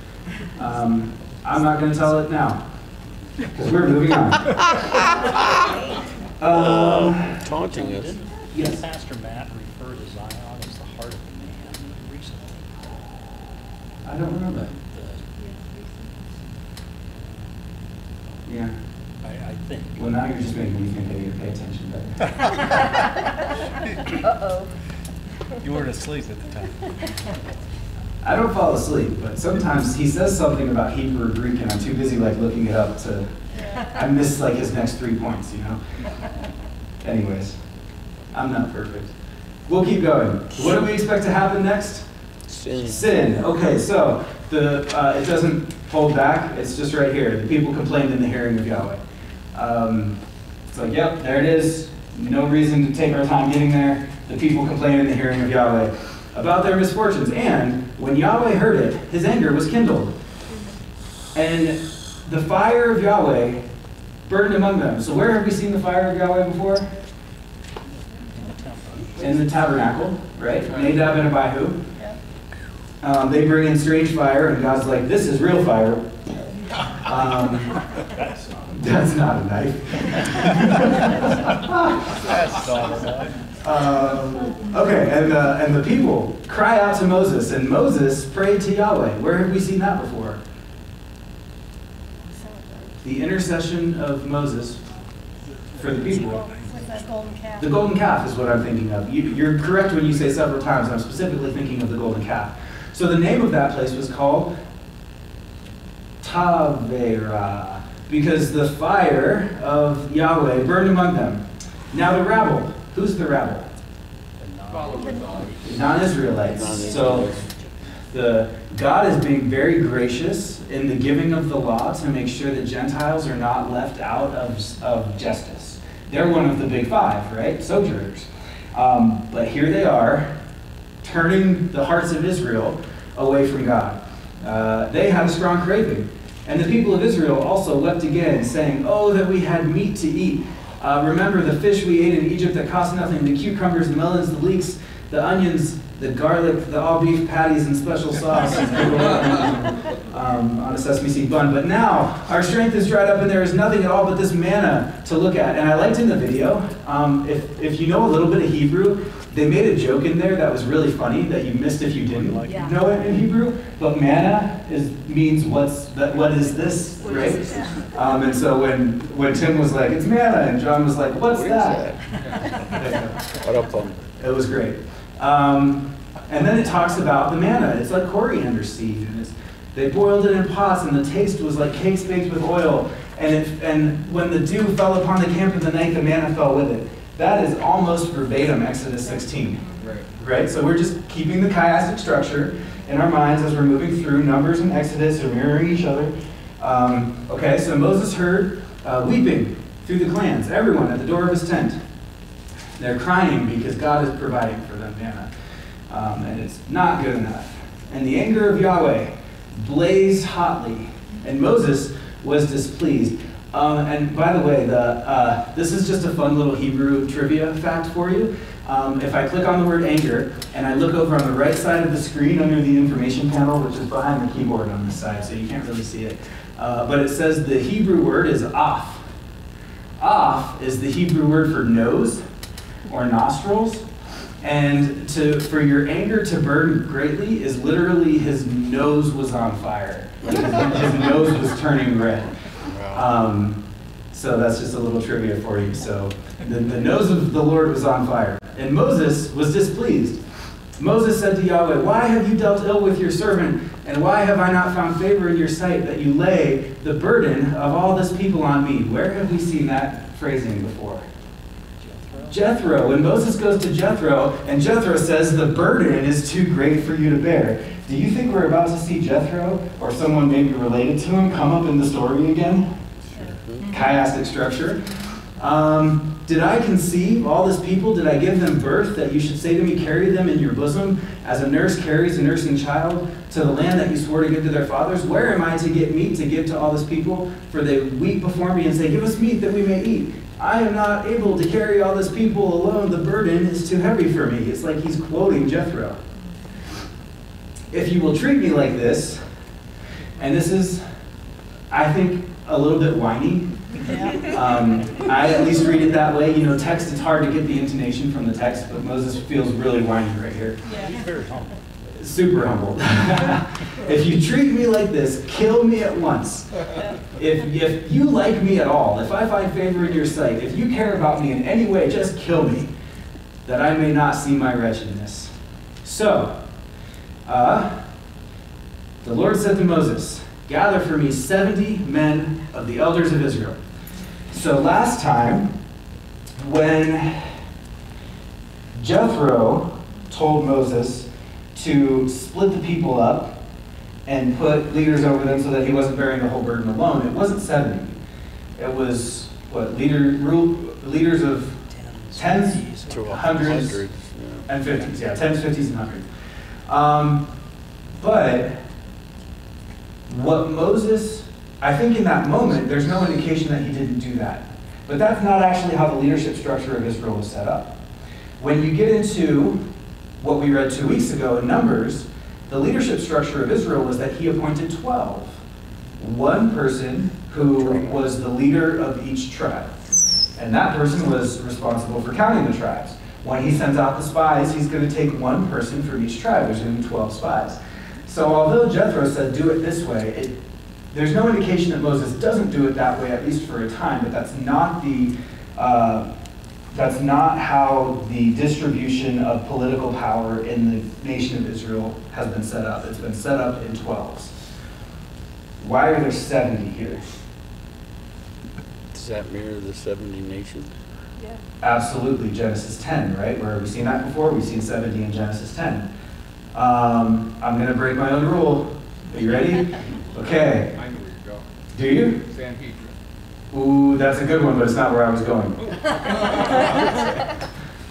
I'm not going to tell it now, because we're moving on. Taunting us. Yes. Pastor Matt referred to Zion as the heart of man recently. I don't remember. Yeah. I think. Well, now you're just making me think I need to pay attention better. Uh-oh. You weren't asleep at the time. I don't fall asleep, but sometimes he says something about Hebrew or Greek, and I'm too busy looking it up to. I miss his next 3 points, Anyways, I'm not perfect. We'll keep going. What do we expect to happen next? Sin. Sin. Okay, so it doesn't hold back. It's just right here. The people complained in the hearing of Yahweh. It's yep, there it is. No reason to take our time getting there. The people complained in the hearing of Yahweh about their misfortunes. And when Yahweh heard it, his anger was kindled. And the fire of Yahweh burned among them. So where have we seen the fire of Yahweh before? In the tabernacle, right? Nadab and Abihu. They bring in strange fire, and God's like, this is real fire. That's not a knife. That's not a knife. Okay, and the people cry out to Moses, and Moses prayed to Yahweh. Where have we seen that before? The intercession of Moses for the people. With that golden calf. The golden calf is what I'm thinking of. You're correct when you say several times. I'm specifically thinking of the golden calf. So the name of that place was called Tavera, because the fire of Yahweh burned among them. Now the rabble. Who's the rabble? Followers on. Non-Israelites. So God is being very gracious in the giving of the law to make sure that Gentiles are not left out of justice. They're one of the big five, right? Sojourners. But here they are, turning the hearts of Israel away from God. They had a strong craving. And the people of Israel also wept again, saying, "Oh, that we had meat to eat. Remember the fish we ate in Egypt that cost nothing, the cucumbers, the melons, the leeks, the onions, the garlic, the all-beef patties and special sauce on a sesame seed bun. But now our strength is dried up and there is nothing at all but this manna to look at." And I liked in the video, if you know a little bit of Hebrew, they made a joke in there that was really funny that you missed if you didn't know it in Hebrew. But manna means what is this, right? And so when Tim was like, "It's manna," and John was like, "What's that?" It was great. And then it talks about the manna. It's like coriander seed, and they boiled it in pots, and the taste was like cakes baked with oil. And when the dew fell upon the camp of the night, the manna fell with it. That is almost verbatim Exodus 16. Right? So we're just keeping the chiastic structure in our minds as we're moving through Numbers and Exodus are mirroring each other. Okay, so Moses heard weeping through the clans, everyone at the door of his tent. They're crying because God is providing for them manna. And it's not good enough. And the anger of Yahweh blazed hotly, and Moses was displeased. And by the way, this is just a fun little Hebrew trivia fact for you. If I click on the word anger, and I look over on the right side of the screen under the information panel, which is behind the keyboard on this side, so you can't really see it, but it says the Hebrew word is af. Af is the Hebrew word for nose or nostrils. And for your anger to burn greatly is literally his nose was on fire. His nose was turning red. So that's just a little trivia for you. So the nose of the Lord was on fire. And Moses was displeased. Moses said to Yahweh, "Why have you dealt ill with your servant? And why have I not found favor in your sight that you lay the burden of all this people on me?" Where have we seen that phrasing before? Jethro. When Moses goes to Jethro, and Jethro says, "The burden is too great for you to bear." Do you think we're about to see Jethro, or someone maybe related to him, come up in the story again? Chiastic structure. Did I conceive all this people? Did I give them birth that you should say to me, "Carry them in your bosom, as a nurse carries a nursing child, to the land that you swore to give to their fathers? Where am I to get meat to give to all this people? For they weep before me and say, 'Give us meat that we may eat.' I am not able to carry all this people alone. The burden is too heavy for me." It's like he's quoting Jethro. "If you will treat me like this," and this is, I think, a little bit whiny. I at least read it that way. You know, text, it's hard to get the intonation from the text, but Moses feels really whiny right here. He's very humble. Super humble. "If you treat me like this, kill me at once. If you like me at all, if I find favor in your sight, if you care about me in any way, just kill me, that I may not see my wretchedness." So, the Lord said to Moses, "Gather for me 70 men of the elders of Israel." So last time, when Jethro told Moses to split the people up and put leaders over them so that he wasn't bearing the whole burden alone, it wasn't 70. It was, leaders of tens, hundreds, and 50s. Yeah, 10s, 50s, and 100s. But what Moses, I think in that moment, there's no indication that he didn't do that. But that's not actually how the leadership structure of Israel was set up. When you get into what we read 2 weeks ago in Numbers, the leadership structure of Israel was that he appointed 12. One person who was the leader of each tribe. And that person was responsible for counting the tribes. When he sends out the spies, he's going to take one person from each tribe. There's going to be 12 spies. So although Jethro said, "Do it this way," there's no indication that Moses doesn't do it that way, at least for a time, but that's not how the distribution of political power in the nation of Israel has been set up. It's been set up in 12s. Why are there 70 here? Does that mirror the 70 nations? Yeah. Absolutely, Genesis 10, right? Where we've seen that before, we've seen 70 in Genesis 10. I'm going to break my own rule. Are you ready? Okay. I know where you're going. Do you? Sanhedrin. Ooh, that's a good one, but it's not where I was going.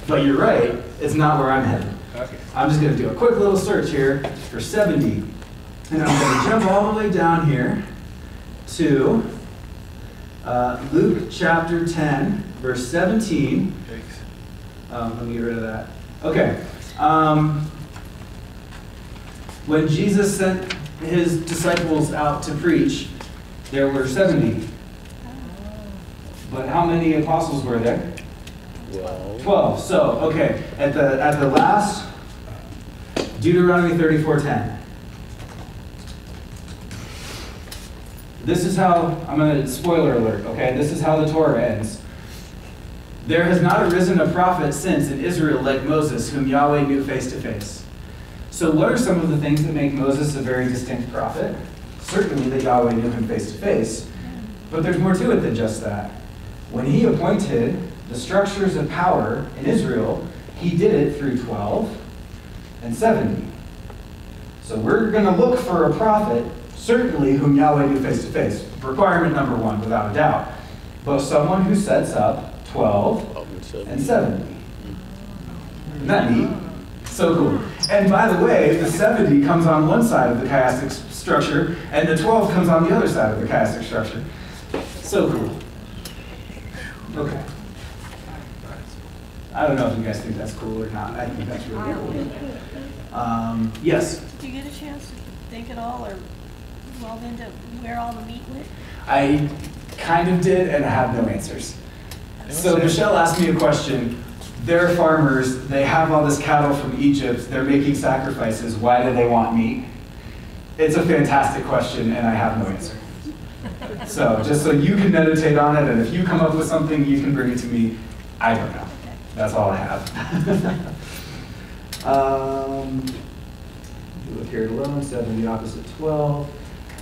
But you're right, it's not where I'm headed. Okay. I'm just going to do a quick little search here for 70. And I'm going to jump all the way down here to Luke chapter 10, verse 17. Let me get rid of that. Okay. When Jesus sent his disciples out to preach, there were 70. But how many apostles were there? 12. So, okay, at the last, Deuteronomy 34:10. This is how, I'm going to, spoiler alert, okay? This is how the Torah ends. There has not arisen a prophet since in Israel like Moses, whom Yahweh knew face to face. So what are some of the things that make Moses a very distinct prophet? Certainly that Yahweh knew him face to face. But there's more to it than just that. When he appointed the structures of power in Israel, he did it through 12 and 70. So we're going to look for a prophet, certainly whom Yahweh knew face to face. Requirement number one, without a doubt. But someone who sets up 12 and 70. Isn't that neat? So cool. And by the way, the 70 comes on one side of the chiastic structure, and the 12 comes on the other side of the chiastic structure. So cool. Okay. I don't know if you guys think that's cool or not. I think that's really cool. Yes? Did you get a chance to think at all or delve into where all the meat went? I kind of did, and I have no answers. So Michelle asked me a question. They're farmers. They have all this cattle from Egypt. They're making sacrifices. Why do they want meat? It's a fantastic question, and I have no answer. So just so you can meditate on it, and if you come up with something, you can bring it to me. I don't know. That's all I have. Look here at 11, 7, the opposite 12.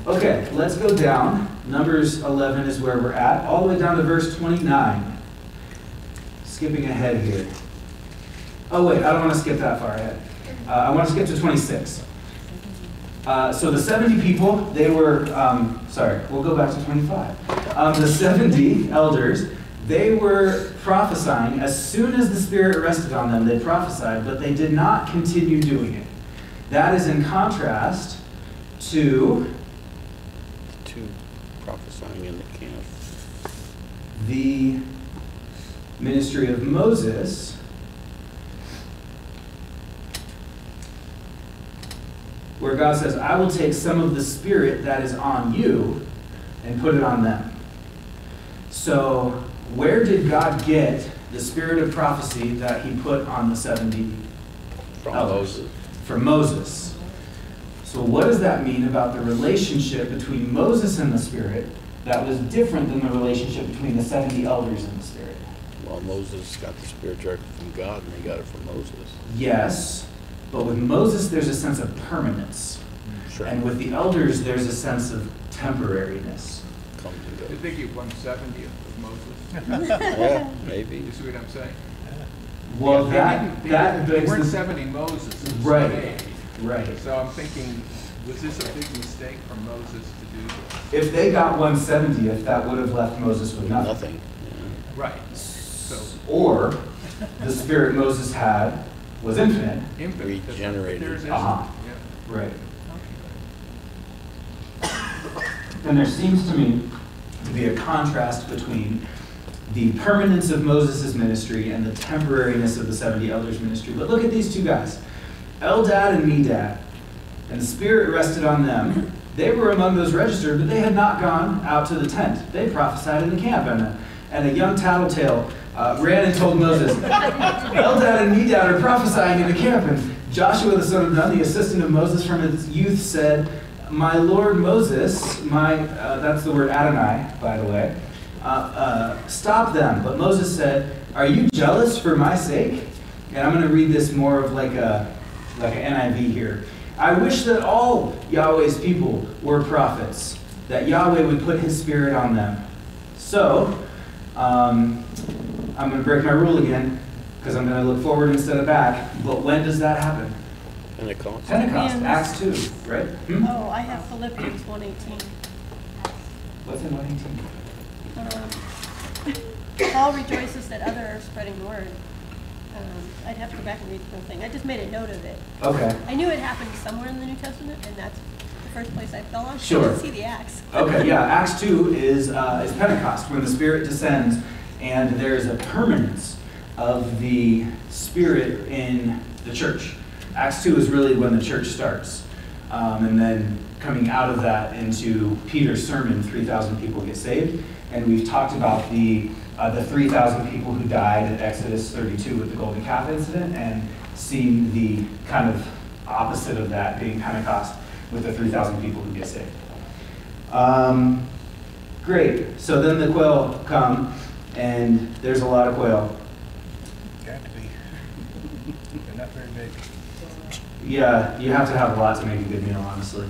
Okay, let's go down. Numbers 11 is where we're at, all the way down to verse 29. Skipping ahead here. Oh wait, I don't want to skip that far ahead. I want to skip to 26. So the 70 people, they were, we'll go back to 25. The 70 elders, they were prophesying. As soon as the Spirit rested on them, they prophesied, but they did not continue doing it. That is in contrast to prophesying in the camp. The ministry of Moses, where God says, I will take some of the Spirit that is on you and put it on them. So where did God get the spirit of prophecy that he put on the 70 elders? From Moses. So what does that mean about the relationship between Moses and the Spirit that was different than the relationship between the 70 elders and the Spirit? Well, Moses got the Spirit directly from God, and they got it from Moses. Yes, but with Moses there's a sense of permanence. Sure. And with the elders there's a sense of temporariness. Come and go. Did they get 1/70 of Moses? Yeah, maybe. You see what I'm saying? Well, They begs weren't the- 70 Moses. Right. Right. So I'm thinking, was this a big mistake for Moses to do this? If they got 1/70th, that would have left Moses with nothing. Nothing. Yeah. Right. So Or the spirit Moses had was infinite. infinite. Regenerated. There's Uh-huh. yeah. Right. And there seems to me to be a contrast between the permanence of Moses' ministry and the temporariness of the 70 elders' ministry. But look at these two guys, Eldad and Medad. And the Spirit rested on them. They were among those registered, but they had not gone out to the tent. They prophesied in the camp. And a young tattletale ran and told Moses, Eldad and Medad are prophesying in the camp. And Joshua the son of Nun, the assistant of Moses from his youth, said, my Lord Moses, that's the word Adonai, by the way, stop them. But Moses said, are you jealous for my sake? And I'm going to read this more of like an NIV here. I wish that all Yahweh's people were prophets, that Yahweh would put his spirit on them. So, I'm going to break my rule again, because I'm going to look forward instead of back. But when does that happen? Pentecost. Pentecost, Philippians. Acts 2, right? Hmm? Oh, I have Philippians 1:18. What's in 118? Paul rejoices that others are spreading the word. I'd have to go back and read the whole thing. I just made a note of it. Okay. I knew it happened somewhere in the New Testament, and that's the first place I fell on. Sure. I didn't see the Acts. Okay, yeah, Acts 2 is Pentecost, when the Spirit descends, and there's a permanence of the Spirit in the church. Acts 2 is really when the church starts. And then coming out of that into Peter's sermon, 3,000 people get saved. And we've talked about the 3,000 people who died at Exodus 32 with the golden calf incident, and seen the kind of opposite of that being Pentecost with the 3,000 people who get saved. Great. So then the quail come, and there's a lot of quail. Got to be. They're not very big. Yeah, you have to have a lot to make a good meal, honestly.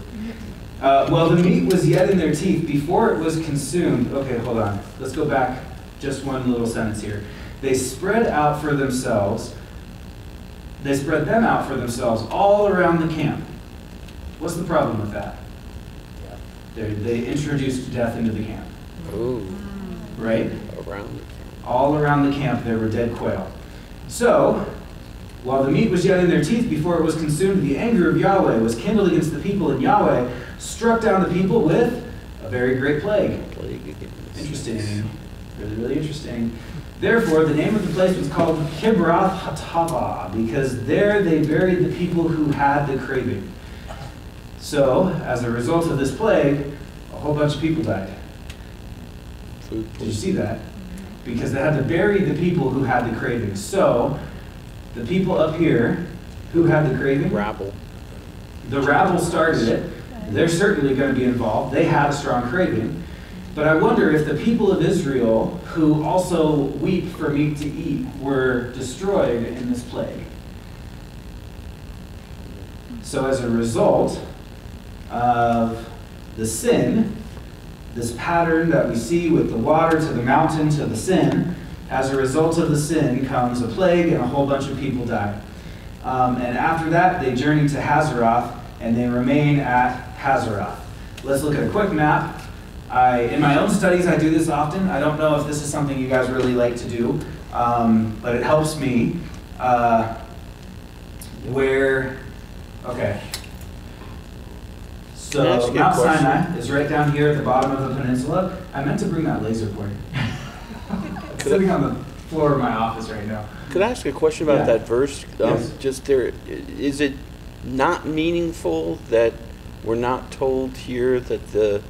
Well, the meat was yet in their teeth before it was consumed. Okay, hold on. Let's go back just one little sentence here. They spread them out for themselves all around the camp. What's the problem with that? They introduced death into the camp. Ooh. Right? Around. All around the camp there were dead quail. So, while the meat was yet in their teeth before it was consumed, the anger of Yahweh was kindled against the people, and Yahweh struck down the people with a very great plague. Interesting. Really, really interesting. Therefore, the name of the place was called Kibroth Hattava, because there they buried the people who had the craving. So, as a result of this plague, a whole bunch of people died. Did you see that? Because they had to bury the people who had the craving. So, the people up here who had the craving, Rabble. the rabble started it. They're certainly going to be involved. They had a strong craving. But I wonder if the people of Israel, who also weep for meat to eat, were destroyed in this plague. So as a result of the sin, this pattern that we see with the water to the mountain to the sin, as a result of the sin comes a plague, and a whole bunch of people die. And after that, they journey to Hazeroth, and they remain at Hazeroth. Let's look at a quick map. In my own studies, I do this often. I don't know if this is something you guys really like to do, but it helps me. Okay. So Mount Sinai is right down here at the bottom of the peninsula. I meant to bring that laser pointer. It's sitting on the floor of my office right now. Could I ask a question about that verse? Yes. Just there, is it not meaningful that we're not told here that the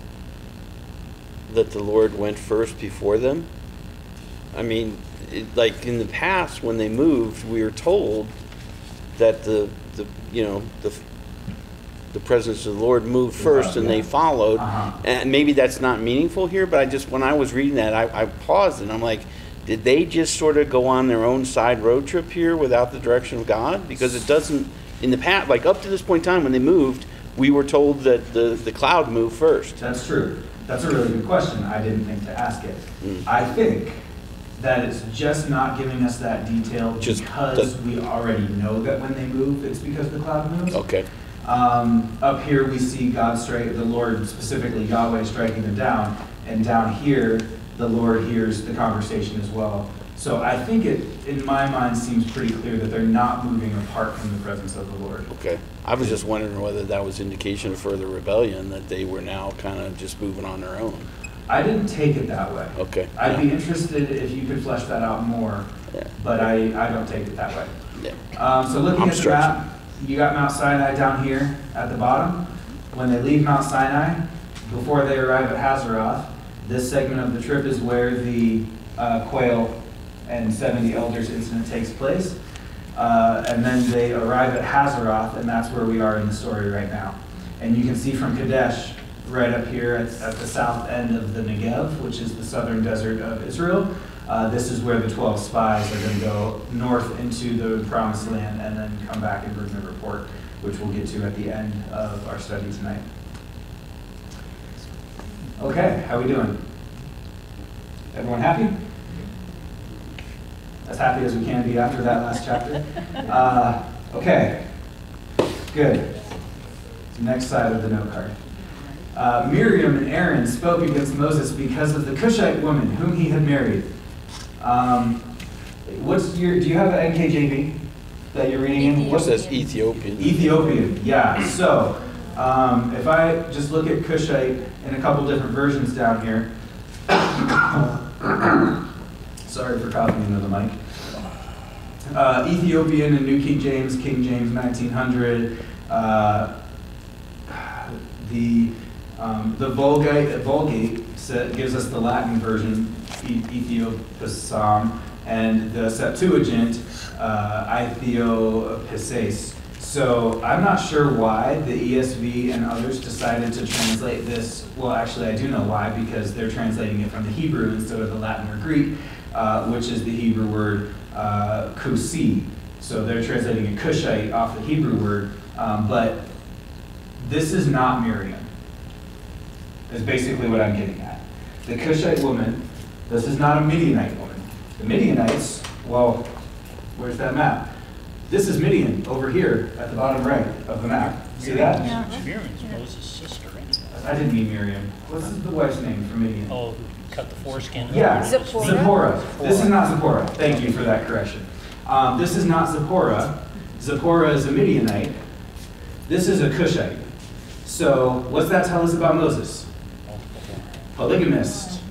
Lord went first before them? I mean, like in the past when they moved, we were told that the presence of the Lord moved first and they followed. And maybe that's not meaningful here, but when I was reading that, I paused and I'm like, did they just sort of go on their own side road trip here without the direction of God? Because it doesn't, in the past, like up to this point in time when they moved, we were told that the cloud moved first. That's true. That's a really good question. I didn't think to ask it. I think that it's just not giving us that detail because we already know that when they move, it's because the cloud moves. Okay. Up here we see the Lord, specifically Yahweh, striking them down, and down here the Lord hears the conversation as well. So I think it, in my mind, seems pretty clear that they're not moving apart from the presence of the Lord. Okay. I was just wondering whether that was indication of further rebellion, that they were now kind of just moving on their own. I didn't take it that way. Okay. I'd be interested if you could flesh that out more, but I don't take it that way. Yeah. So looking at the map, you got Mount Sinai down here at the bottom. When they leave Mount Sinai, before they arrive at Hazeroth, this segment of the trip is where the quail and 70 elders incident takes place. And then they arrive at Hazeroth, and that's where we are in the story right now. And you can see from Kadesh, right up here at the south end of the Negev, which is the southern desert of Israel, this is where the 12 spies are going to go north into the Promised Land and then come back and bring the report, which we'll get to at the end of our study tonight. Okay, how we doing? Everyone happy? As happy as we can be after that last chapter. Okay. Good. Next side of the note card. Miriam and Aaron spoke against Moses because of the Cushite woman whom he had married. Do you have an NKJV that you're reading in? It says Ethiopian. Ethiopian, yeah. So, if I just look at Cushite in a couple different versions down here. Sorry for coughing into the mic. Ethiopian and New King James 1900. The Vulgate gives us the Latin version, Ethiopiam, and the Septuagint, Ethiopises. So I'm not sure why the ESV and others decided to translate this. Well, actually, I do know why, because they're translating it from the Hebrew instead of the Latin or Greek, which is the Hebrew word kusi. So they're translating a Cushite off the Hebrew word, but this is not Miriam, is basically what I'm getting at. The Cushite woman, this is not a Midianite woman. The Midianites, well, where's that map? This is Midian over here at the bottom right of the map. See that? Yeah. Miriam's Moses' sister anyway. I didn't mean Miriam. What's the wife's name for Midian? Oh, who cut the foreskin? Yeah, Zipporah. Zipporah. This is not Zipporah. Thank you for that correction. This is not Zipporah. Zipporah is a Midianite. This is a Cushite. So what's that tell us about Moses? Polygamist.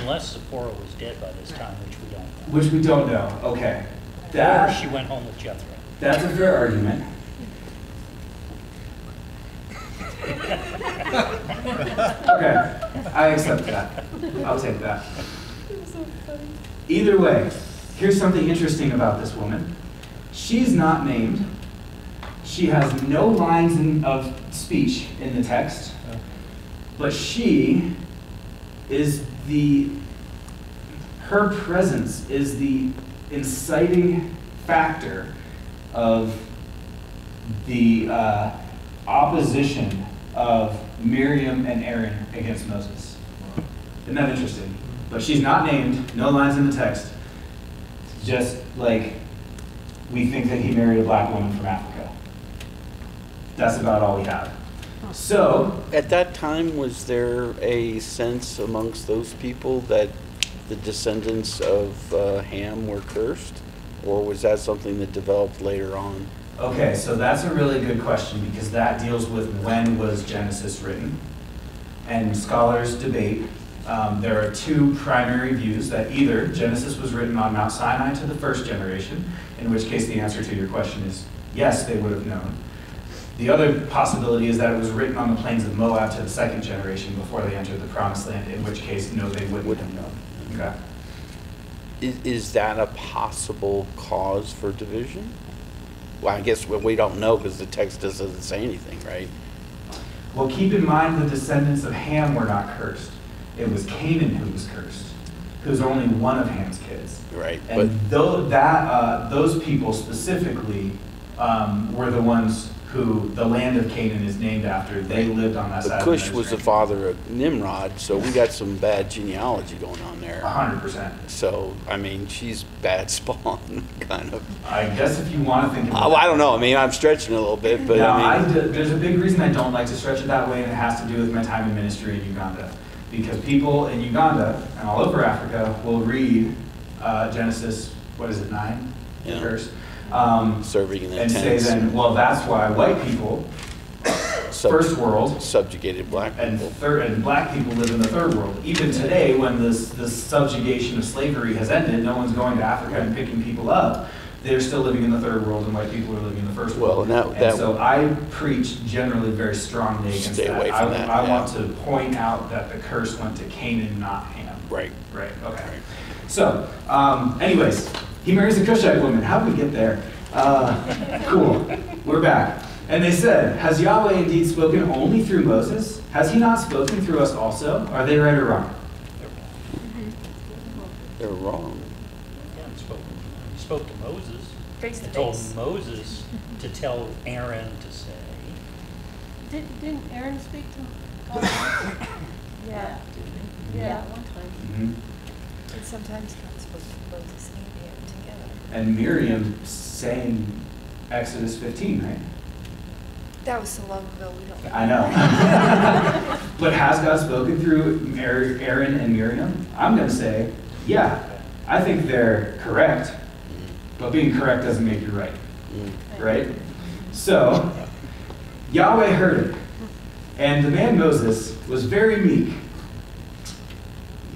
Unless Zipporah was dead by this time, which we don't know. Which we don't know. Okay. Or she went home with Jethro. That's a fair argument. Okay, I accept that. I'll take that. Either way, here's something interesting about this woman. She's not named. She has no lines of speech in the text, but she is her presence is the inciting factor of the opposition of Miriam and Aaron against Moses. Isn't that interesting? But she's not named, no lines in the text, just like we think that he married a black woman from Africa. That's about all we have. So, At that time, was there a sense amongst those people that the descendants of Ham were cursed? Or was that something that developed later on? okay, so that's a really good question, because that deals with when was Genesis written. And scholars debate. There are two primary views, that either Genesis was written on Mount Sinai to the first generation, in which case the answer to your question is yes, they would have known. The other possibility is that it was written on the plains of Moab to the second generation before they entered the Promised Land, in which case, no, they wouldn't have known. Okay. Is that a possible cause for division? Well, I guess we don't know because the text doesn't say anything, right? Well, keep in mind the descendants of Ham were not cursed. It was Canaan who was cursed, who's only one of Ham's kids. Right. And those people specifically were the ones who the land of Canaan is named after. They lived on that side But of the Cush was the Mediterranean. father of Nimrod, so we got some bad genealogy going on there. 100%. So, I mean, she's bad spawn, kind of. I guess if you want to think about Oh, I don't know. I mean, I'm stretching a little bit, but Now, I mean, there's a big reason I don't like to stretch it that way, and it has to do with my time in ministry in Uganda. Because people in Uganda and all over Africa will read Genesis, 9? Yeah. Verse. serving in the And say tents, then, well, that's why white people, first world, subjugated black and people. and black people live in the third world. Even today, when this subjugation of slavery has ended, no one's going to Africa and picking people up. They're still living in the third world, and white people are living in the first world. Well, that so I preach generally very strongly against Stay that. away from that, I yeah. want to point out that the curse went to Canaan, not Ham. Right. Right, okay. So, anyways, he marries a Cushite woman. How did we get there? Cool. We're back. And they said, has Yahweh indeed spoken only through Moses? Has he not spoken through us also? Are they right or wrong? They're wrong. Yeah, he spoke to Moses. Face to He told face. Moses to tell Aaron to say. Didn't Aaron speak to God? Yeah. Yeah, one time. Mhm. And sometimes God spoke to Moses and Aaron together. And Miriam sang Exodus 15, right? That was so long ago, we don't know. I know. But has God spoken through Aaron and Miriam? I'm going to say, yeah. I think they're correct, but being correct doesn't make you right. Right? So, Yahweh heard it, and the man Moses was very meek.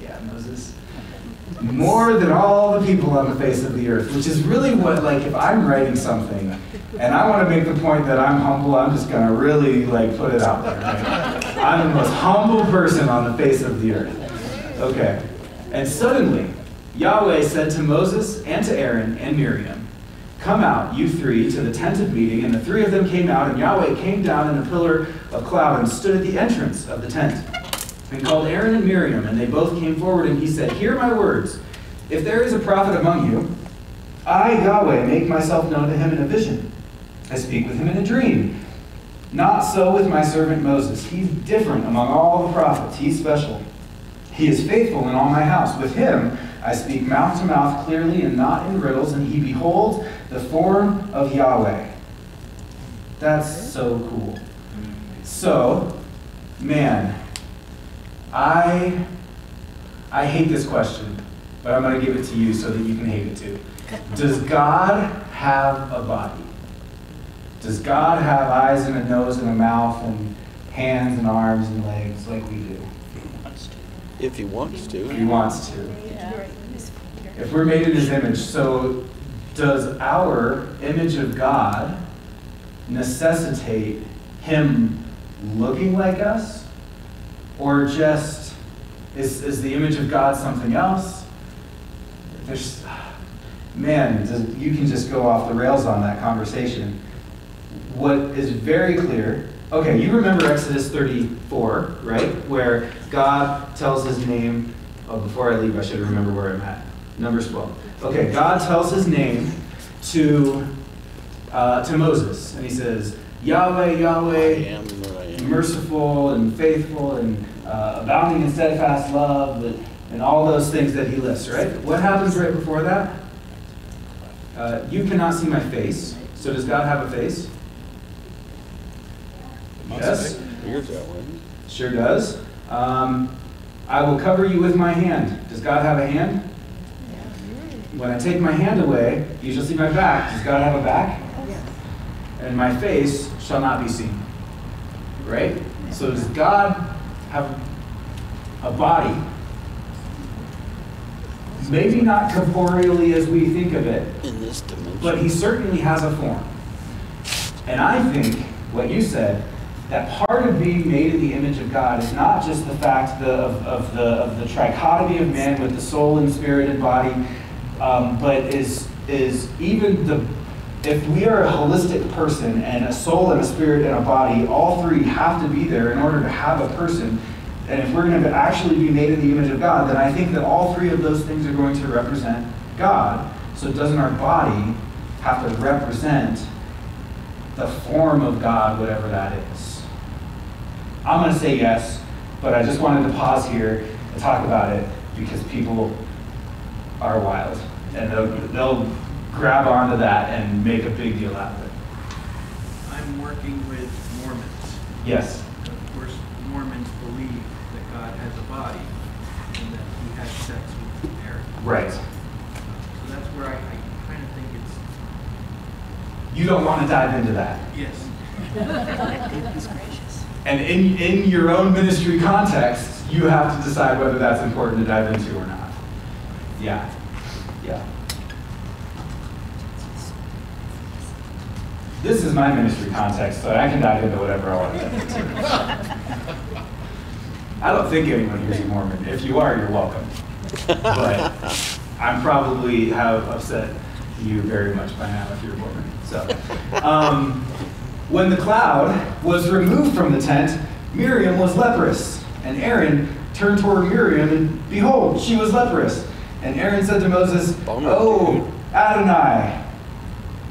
Yeah, Moses. More than all the people on the face of the earth, which is really what, like, if I'm writing something, and I want to make the point that I'm humble, I'm just going to really, like, put it out there. Right? I'm the most humble person on the face of the earth. Okay. And suddenly, Yahweh said to Moses and to Aaron and Miriam, "Come out, you three, to the tent of meeting." And the three of them came out, and Yahweh came down in a pillar of cloud and stood at the entrance of the tent, and called Aaron and Miriam, and they both came forward, and he said, "Hear my words. If there is a prophet among you, I, Yahweh, make myself known to him in a vision. I speak with him in a dream. Not so with my servant Moses. He's different among all the prophets. He's special. He is faithful in all my house. With him I speak mouth to mouth clearly and not in riddles, and he beholds the form of Yahweh." That's so cool. So, man, I hate this question, but I'm going to give it to you so that you can hate it too. Does God have a body? Does God have eyes and a nose and a mouth and hands and arms and legs like we do? If he wants to. If he wants to. Yeah. If we're made in his image, so does our image of God necessitate him looking like us? Or just, is the image of God something else? Man, you can just go off the rails on that conversation. What is very clear, okay, you remember Exodus 34, right? Where God tells his name, before I leave, I should remember where I'm at. Numbers 12. Okay, God tells his name to Moses, and he says, "Yahweh, Yahweh, merciful and faithful and abounding in steadfast love," and all those things that he lists, right? What happens right before that? You cannot see my face. So does God have a face? Yes. Sure does. I will cover you with my hand. Does God have a hand? When I take my hand away, you shall see my back. Does God have a back? And my face shall not be seen. Right? So does God have a body? Maybe not corporeally as we think of it, in this dimension, but he certainly has a form. And I think what you said, that part of being made in the image of God is not just the fact of the trichotomy of man with the soul and spirit and body, but is even if we are a holistic person and a soul and a spirit and a body, all three have to be there in order to have a person. And if we're going to actually be made in the image of God, then I think that all three of those things are going to represent God. So doesn't our body have to represent the form of God, whatever that is? I'm going to say yes, but I just wanted to pause here and talk about it because people are wild. And they'll grab onto that and make a big deal out of it. I'm working with Mormons. Yes. Of course, Mormons believe that God has a body and that he has sex with Mary. Right. So that's where I kind of think it's... You don't want to dive into that. Yes. Goodness gracious. And in your own ministry context, you have to decide whether that's important to dive into or not. Yeah. Yeah. This is my ministry context, so I can dive into whatever I want to dive into. I don't think anyone here's a Mormon. If you are, you're welcome. But I probably have upset you very much by now if you're a Mormon. So, when the cloud was removed from the tent, Miriam was leprous. And Aaron turned toward Miriam, and behold, she was leprous. And Aaron said to Moses, "Oh, Adonai."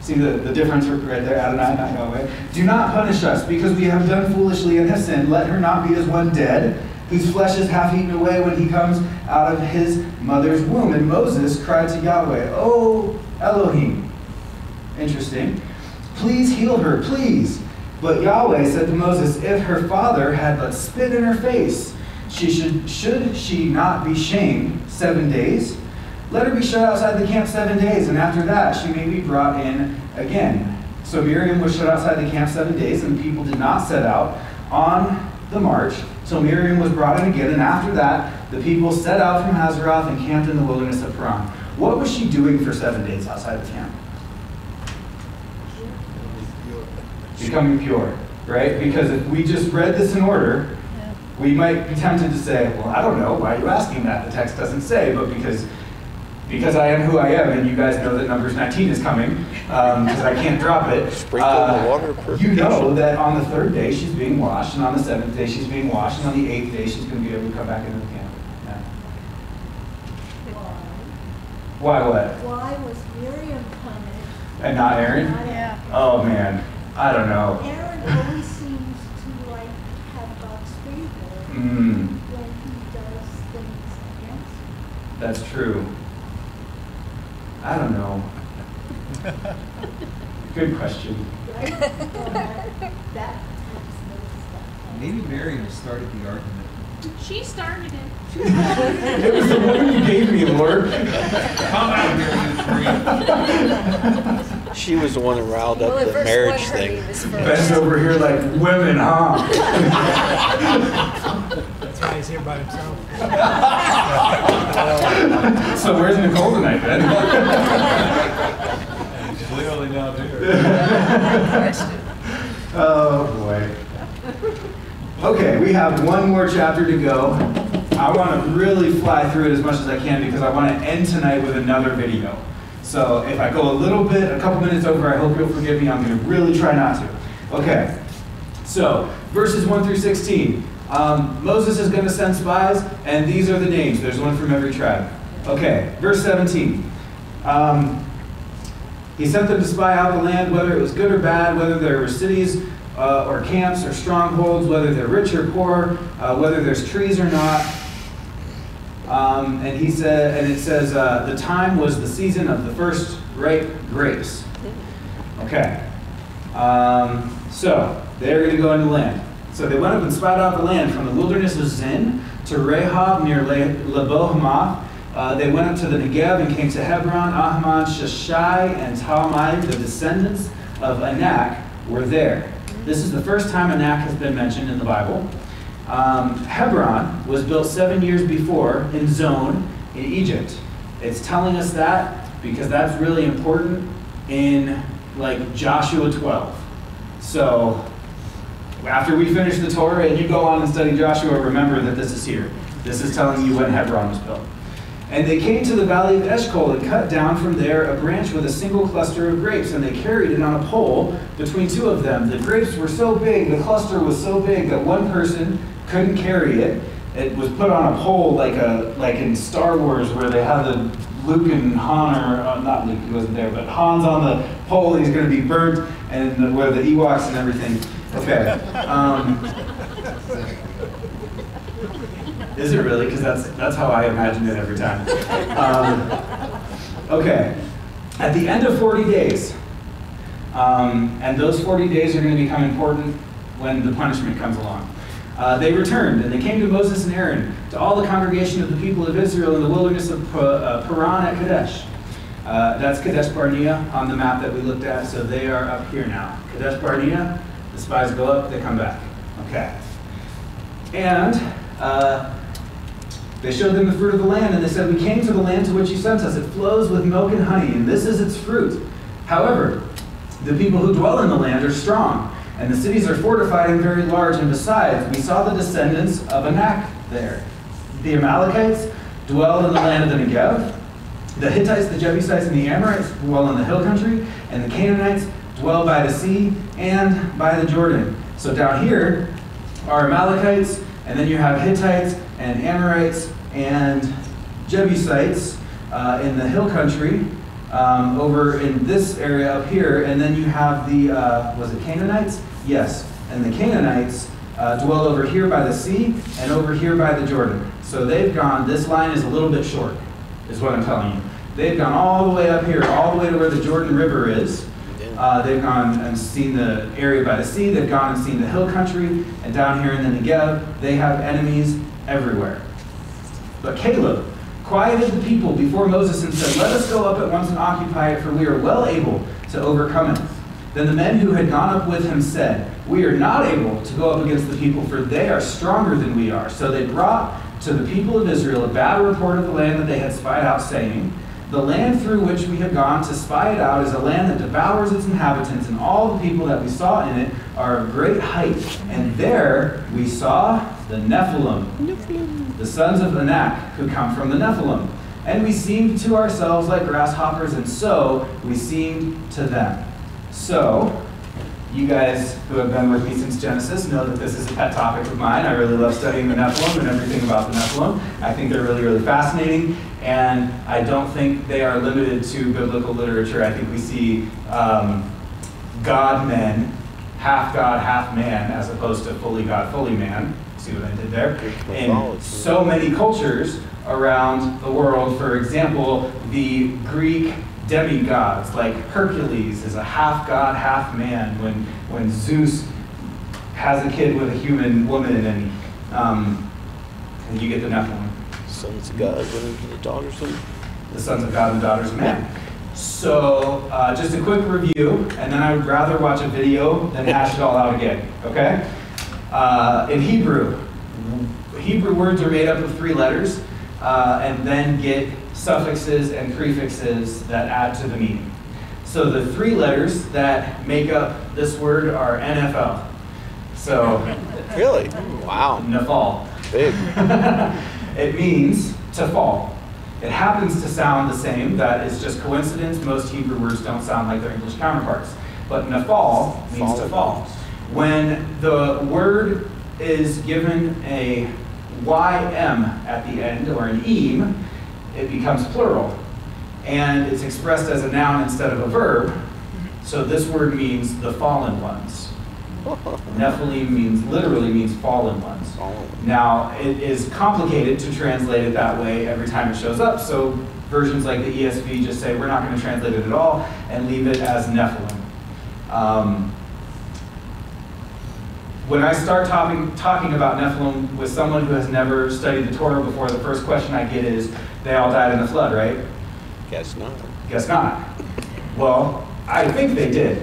See the difference right there, Adonai, not Yahweh. "Do not punish us, because we have done foolishly and have sinned. Let her not be as one dead, whose flesh is half eaten away when he comes out of his mother's womb." And Moses cried to Yahweh, "Oh, Elohim." Interesting. "Please heal her, please." But Yahweh said to Moses, if her father had but spit in her face, should she not be shamed 7 days? Let her be shut outside the camp 7 days, and after that she may be brought in again. So Miriam was shut outside the camp 7 days, and the people did not set out on the march till Miriam was brought in again, and after that the people set out from Hazeroth and camped in the wilderness of Paran. What was she doing for 7 days outside the camp? Becoming pure, right? Because if we just read this in order, we might be tempted to say, well, I don't know, why are you asking that? The text doesn't say, but because I am who I am, and you guys know that Numbers 19 is coming, because I can't drop it. Sprinkle the water of you know that on the 3rd day she's being washed, and on the 7th day she's being washed, and on the 8th day she's going to be able to come back into the camp. Yeah. Why what? Why was Miriam punished? And not Aaron? Yeah. Oh man, I don't know. Aaron always seems to like have God's favor Mm, when he does things against him. that's true. I don't know. Good question. Right? That helps notice that. Maybe Miriam started the argument. She started it. It was the woman you gave me, Lord. Come out here, She was the one who riled up the marriage thing. Ben's over here like, women, huh? That's why he's here by himself. So where's Nicole tonight, Ben? She's literally not here. Oh, boy. Okay, we have one more chapter to go. I want to really fly through it as much as I can because I want to end tonight with another video. So if I go a couple minutes over, I hope you'll forgive me. I'm going to really try not to. Okay, so verses 1 through 16. Moses is going to send spies, and these are the names. There's one from every tribe. Okay, verse 17. He sent them to spy out the land, whether it was good or bad, whether there were cities or camps or strongholds, whether they're rich or poor, whether there's trees or not. And it says the time was the season of the first ripe grapes. Okay. So they're going to go into the land. So they went up and spied out the land from the wilderness of Zin to Rehob near Lebo Hamath. They went up to the Negev and came to Hebron. Ahman, Shashai, and Talmai, the descendants of Anak, were there. This is the first time Anak has been mentioned in the Bible. Hebron was built 7 years before in Zon in Egypt. It's telling us that because that's really important in like Joshua 12. So after we finish the Torah and you go on and study Joshua, remember that this is here. This is telling you when Hebron was built. And they came to the valley of Eshcol and cut down from there a branch with a single cluster of grapes, and they carried it on a pole between two of them. The grapes were so big, the cluster was so big that one person couldn't carry it. It was put on a pole like in Star Wars where they have the Luke and Han, or not Luke, he wasn't there, but Han's on the pole, he's going to be burnt, and where the Ewoks and everything. Okay. Is it really? Because that's how I imagine it every time. Okay. At the end of 40 days, and those 40 days are going to become important when the punishment comes along. They returned, and they came to Moses and Aaron, to all the congregation of the people of Israel in the wilderness of Paran at Kadesh. That's Kadesh Barnea on the map that we looked at, so they are up here now. Kadesh Barnea, the spies go up, they come back. Okay. And they showed them the fruit of the land, and they said, we came to the land to which you sent us. It flows with milk and honey, and this is its fruit. However, the people who dwell in the land are strong, and the cities are fortified and very large, and besides, we saw the descendants of Anak there. The Amalekites dwell in the land of the Negev. The Hittites, the Jebusites, and the Amorites dwell in the hill country, and the Canaanites dwell by the sea and by the Jordan. So down here are Amalekites, and then you have Hittites and Amorites and Jebusites in the hill country over in this area up here, and then you have the, was it Canaanites? Yes, and the Canaanites dwell over here by the sea and over here by the Jordan. So they've gone, this line is a little bit short, is what I'm telling you. They've gone all the way up here, all the way to where the Jordan River is, They've gone and seen the area by the sea. They've gone and seen the hill country. And down here in the Negev, they have enemies everywhere. But Caleb quieted the people before Moses and said, "Let us go up at once and occupy it, for we are well able to overcome it." Then the men who had gone up with him said, "We are not able to go up against the people, for they are stronger than we are." So they brought to the people of Israel a bad report of the land that they had spied out, saying, "The land through which we have gone to spy it out is a land that devours its inhabitants, and all the people that we saw in it are of great height. And there we saw the Nephilim, the sons of Anak, who come from the Nephilim. And we seemed to ourselves like grasshoppers, and so we seemed to them." So, you guys who have been with me since Genesis know that this is a pet topic of mine. I really love studying the Nephilim and everything about the Nephilim. I think they're really, really fascinating, and I don't think they are limited to biblical literature. I think we see God-men, half God, half man, as opposed to fully God, fully man. See what I did there? In so many cultures around the world. For example, the Greek demigods, like Hercules is a half god, half man. When Zeus has a kid with a human woman, and you get the Nephilim. Sons of God, the daughters of the sons of God and daughters of man. So, just a quick review, and then I would rather watch a video than hash it all out again, okay? In Hebrew words are made up of 3 letters, and then get suffixes and prefixes that add to the meaning. So the 3 letters that make up this word are NFL. So, really? Wow. Nafal. Big. It means to fall. It happens to sound the same. That is just coincidence. Most Hebrew words don't sound like their English counterparts. But nafal means to fall. When the word is given a ym at the end, or an eem, it becomes plural. And it's expressed as a noun instead of a verb. So this word means the fallen ones. Nephilim literally means fallen ones. Now, it is complicated to translate it that way every time it shows up. So versions like the ESV just say, we're not going to translate it at all, and leave it as Nephilim. When I start talking about Nephilim with someone who has never studied the Torah before, the first question I get is, they all died in the flood, right? Guess not. Guess not. Well, I think they did,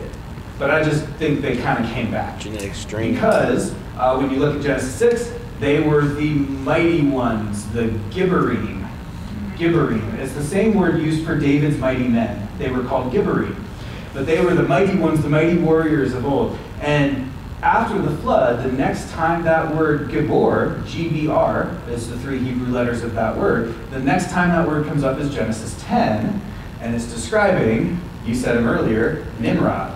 but I just think they kind of came back. Genetic strain. Because when you look at Genesis 6, they were the mighty ones, the Gibberim. Gibberim. It's the same word used for David's mighty men. They were called Gibberim. But they were the mighty ones, the mighty warriors of old. And after the flood, the next time that word Gibor, G-B-R, is the 3 Hebrew letters of that word, the next time that word comes up is Genesis 10, and it's describing, you said him earlier, Nimrod.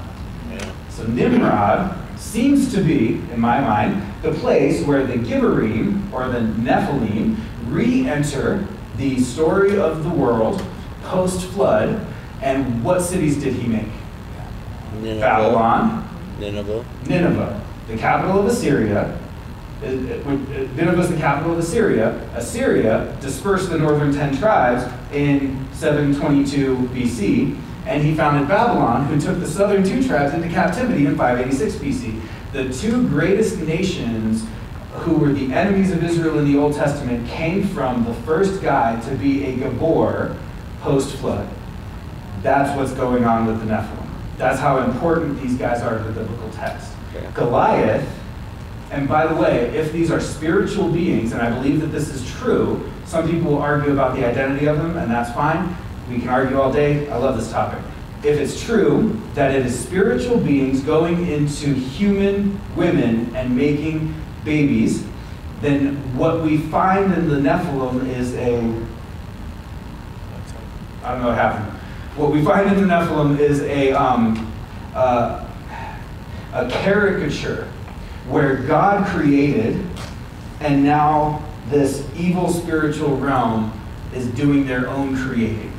Yeah. So Nimrod seems to be, in my mind, the place where the Gibberim, or the Nephilim, re-enter the story of the world post-flood. And what cities did he make? Nineveh. Babylon. Nineveh, the capital of Assyria. Nineveh is the capital of Assyria. Assyria dispersed the northern 10 tribes in 722 BC, and he founded Babylon, who took the southern 2 tribes into captivity in 586 BC. The 2 greatest nations who were the enemies of Israel in the Old Testament came from the first guy to be a Gabor post-flood. That's what's going on with the Nephilim. That's how important these guys are to the biblical text. Okay. Goliath, and by the way, if these are spiritual beings, and I believe that this is true, some people will argue about the identity of them, and that's fine. We can argue all day. I love this topic. If it's true that it is spiritual beings going into human women and making babies, then what we find in the Nephilim is I don't know what happened. What we find in the Nephilim is a caricature where God created, and now this evil spiritual realm is doing their own creating.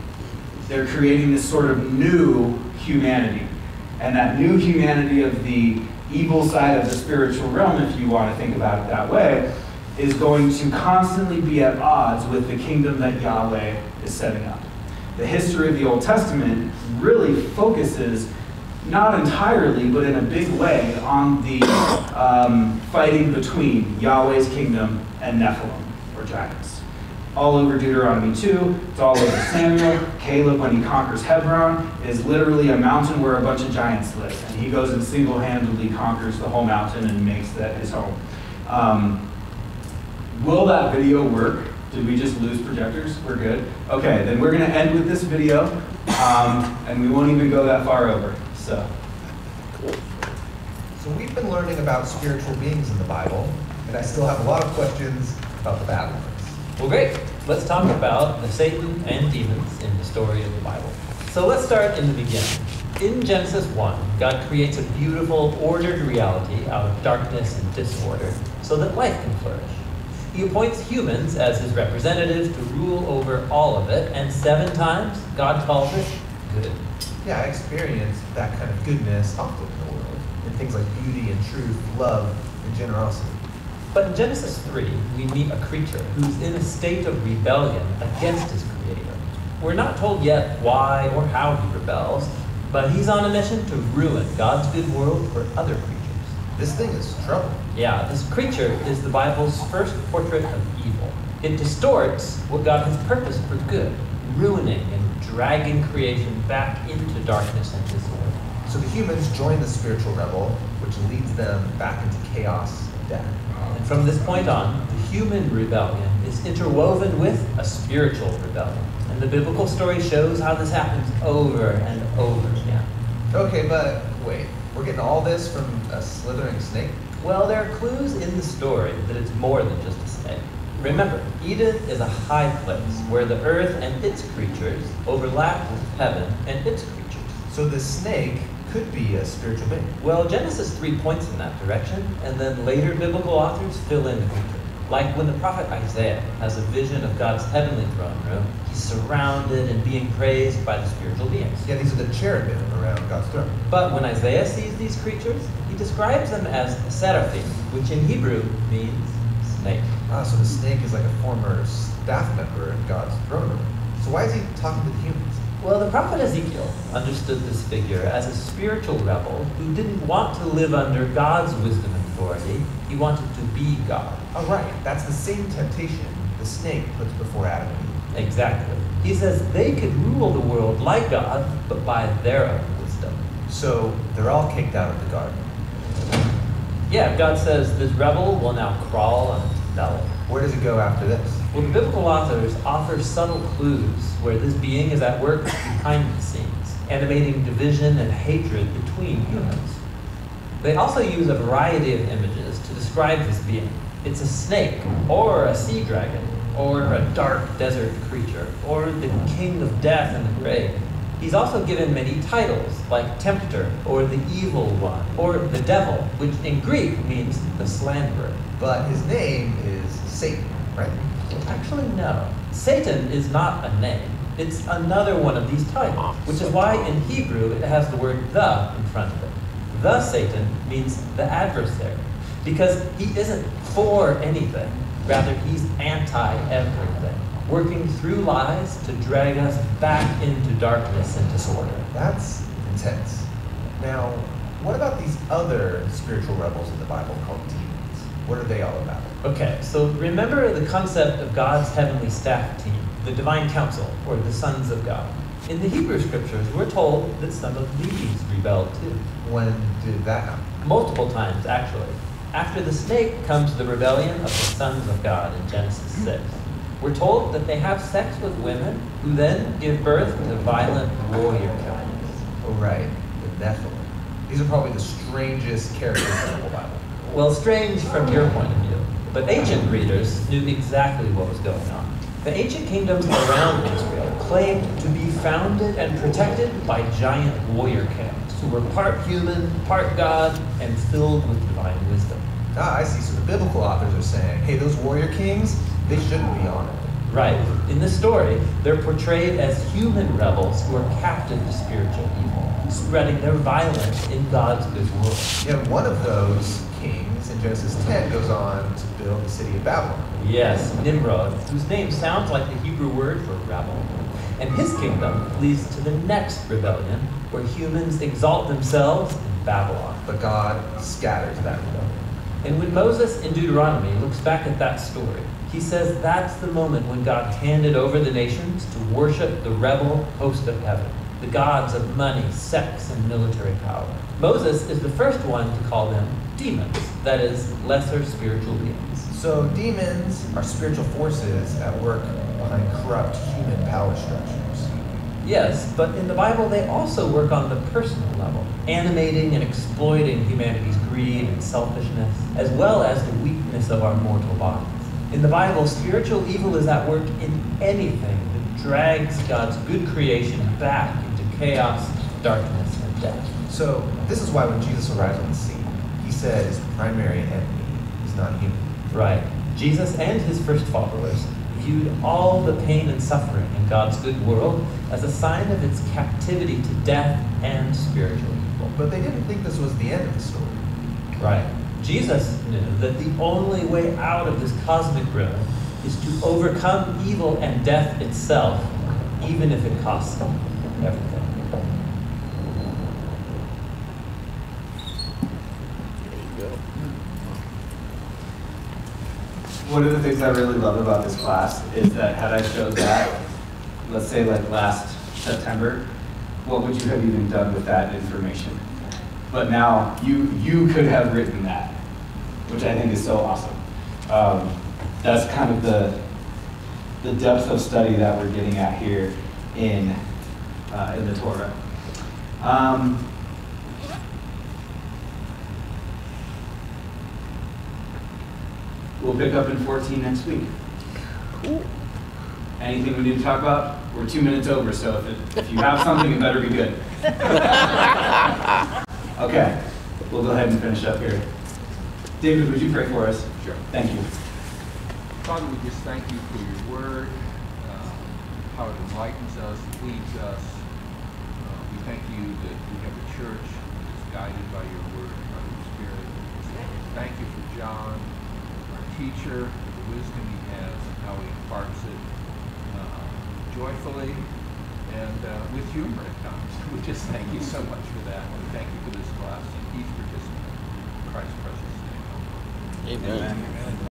They're creating this sort of new humanity. And that new humanity of the evil side of the spiritual realm, if you want to think about it that way, is going to constantly be at odds with the kingdom that Yahweh is setting up. The history of the Old Testament really focuses not entirely, but in a big way, on the fighting between Yahweh's kingdom and Nephilim, or giants. All over Deuteronomy 2, it's all over Samuel. Caleb, when he conquers Hebron, is literally a mountain where a bunch of giants live. And he goes and single-handedly conquers the whole mountain and makes that his home. Will that video work? Did we just lose projectors? We're good. Okay, then we're going to end with this video, and we won't even go that far over. So we've been learning about spiritual beings in the Bible, and I still have a lot of questions about the bad ones. Well, great. Let's talk about the Satan and demons in the story of the Bible. So let's start in the beginning. In Genesis 1, God creates a beautiful, ordered reality out of darkness and disorder so that life can flourish. He appoints humans as his representatives to rule over all of it, and 7 times God calls it good. Yeah, I experienced that kind of goodness often in the world, in things like beauty and truth, love and generosity. But in Genesis 3, we meet a creature who's in a state of rebellion against his creator. We're not told yet why or how he rebels, but he's on a mission to ruin God's good world for other creatures. This thing is trouble. Yeah, this creature is the Bible's first portrait of evil. It distorts what God has purposed for good, ruining and dragging creation back into darkness and disorder. So the humans join the spiritual rebel, which leads them back into chaos and death. And from this point on, the human rebellion is interwoven with a spiritual rebellion. And the biblical story shows how this happens over and over again. Okay, but wait, we're getting all this from a slithering snake? Well, there are clues in the story that it's more than just a snake. Remember, Eden is a high place where the earth and its creatures overlap with heaven and its creatures. So the snake could be a spiritual being. Well, Genesis 3 points in that direction, and then later biblical authors fill in the picture. Like when the prophet Isaiah has a vision of God's heavenly throne room, he's surrounded and being praised by the spiritual beings. Yeah, these are the cherubim around God's throne. But when Isaiah sees these creatures, he describes them as seraphim, which in Hebrew means snake. Ah, so the snake is like a former staff member in God's throne room. So why is he talking to the humans? Well, the prophet Ezekiel understood this figure as a spiritual rebel who didn't want to live under God's wisdom and authority. He wanted to be God. Oh, right. That's the same temptation the snake puts before Adam and Eve. Exactly. He says they could rule the world like God, but by their own wisdom. So they're all kicked out of the garden. Yeah, God says this rebel will now crawl on its belly. Where does it go after this? Well, the biblical authors offer subtle clues where this being is at work behind the scenes, animating division and hatred between humans. They also use a variety of images to describe this being. It's a snake, or a sea dragon, or a dark desert creature, or the king of death and the grave. He's also given many titles, like Tempter, or the Evil One, or the Devil, which in Greek means the slanderer. But his name is Satan, right? Actually, no. Satan is not a name. It's another one of these titles, which is why in Hebrew it has the word the in front of it. The Satan means the adversary, because he isn't for anything. Rather, he's anti-everything, working through lies to drag us back into darkness and disorder. That's intense. Now, what about these other spiritual rebels in the Bible called demons? What are they all about? Okay, so remember the concept of God's heavenly staff team, the divine council, or the sons of God. In the Hebrew scriptures, we're told that some of these rebelled too. When did that happen? Multiple times, actually. After the snake comes the rebellion of the sons of God in Genesis 6. We're told that they have sex with women who then give birth to violent warrior killings. Oh, right, the Nephilim. These are probably the strangest characters in the whole Bible. Well, strange from your point of view, but ancient readers knew exactly what was going on. The ancient kingdoms around Israel claimed to be founded and protected by giant warrior kings who were part human, part God, and filled with divine wisdom. Ah, I see. So the biblical authors are saying, hey, those warrior kings, they shouldn't be honored. Right. In this story, they're portrayed as human rebels who are captive to spiritual evil, spreading their violence in God's good world. Yeah, one of those kings in Genesis 10 goes on to build the city of Babylon. Yes, Nimrod, whose name sounds like the Hebrew word for rebel. And his kingdom leads to the next rebellion, where humans exalt themselves in Babylon. But God scatters that rebellion. And when Moses in Deuteronomy looks back at that story, he says that's the moment when God handed over the nations to worship the rebel host of heaven, the gods of money, sex, and military power. Moses is the first one to call them demons, that is, lesser spiritual beings. So demons are spiritual forces at work behind corrupt human power structures. Yes, but in the Bible they also work on the personal level, animating and exploiting humanity's greed and selfishness, as well as the weakness of our mortal bodies. In the Bible, spiritual evil is at work in anything that drags God's good creation back into chaos, darkness, and death. So this is why when Jesus arrives on the scene, he said his primary enemy is not human. Right. Jesus and his first followers viewed all the pain and suffering in God's good world as a sign of its captivity to death and spiritual evil. But they didn't think this was the end of the story. Right. Jesus knew that the only way out of this cosmic ruin is to overcome evil and death itself, even if it costs him everything. One of the things I really love about this class is that had I showed that, let's say like last September, what would you have even done with that information? But now you could have written that, which I think is so awesome. That's kind of the depth of study that we're getting at here in the Torah. We'll pick up in 14 next week. Cool. Anything we need to talk about? We're 2 minutes over, so if you have something, it better be good. Okay, we'll go ahead and finish up here. David, would you pray for us? Sure. Thank you. Father, we just thank you for your word, how it enlightens us, leads us. We thank you that we have a church that's guided by your word and by your spirit. Thank you for John, our teacher, the wisdom he has, and how he imparts it joyfully and with humor at times. We just thank you so much for that. We thank you for this class and each participant. In Christ's precious name. Amen. Amen.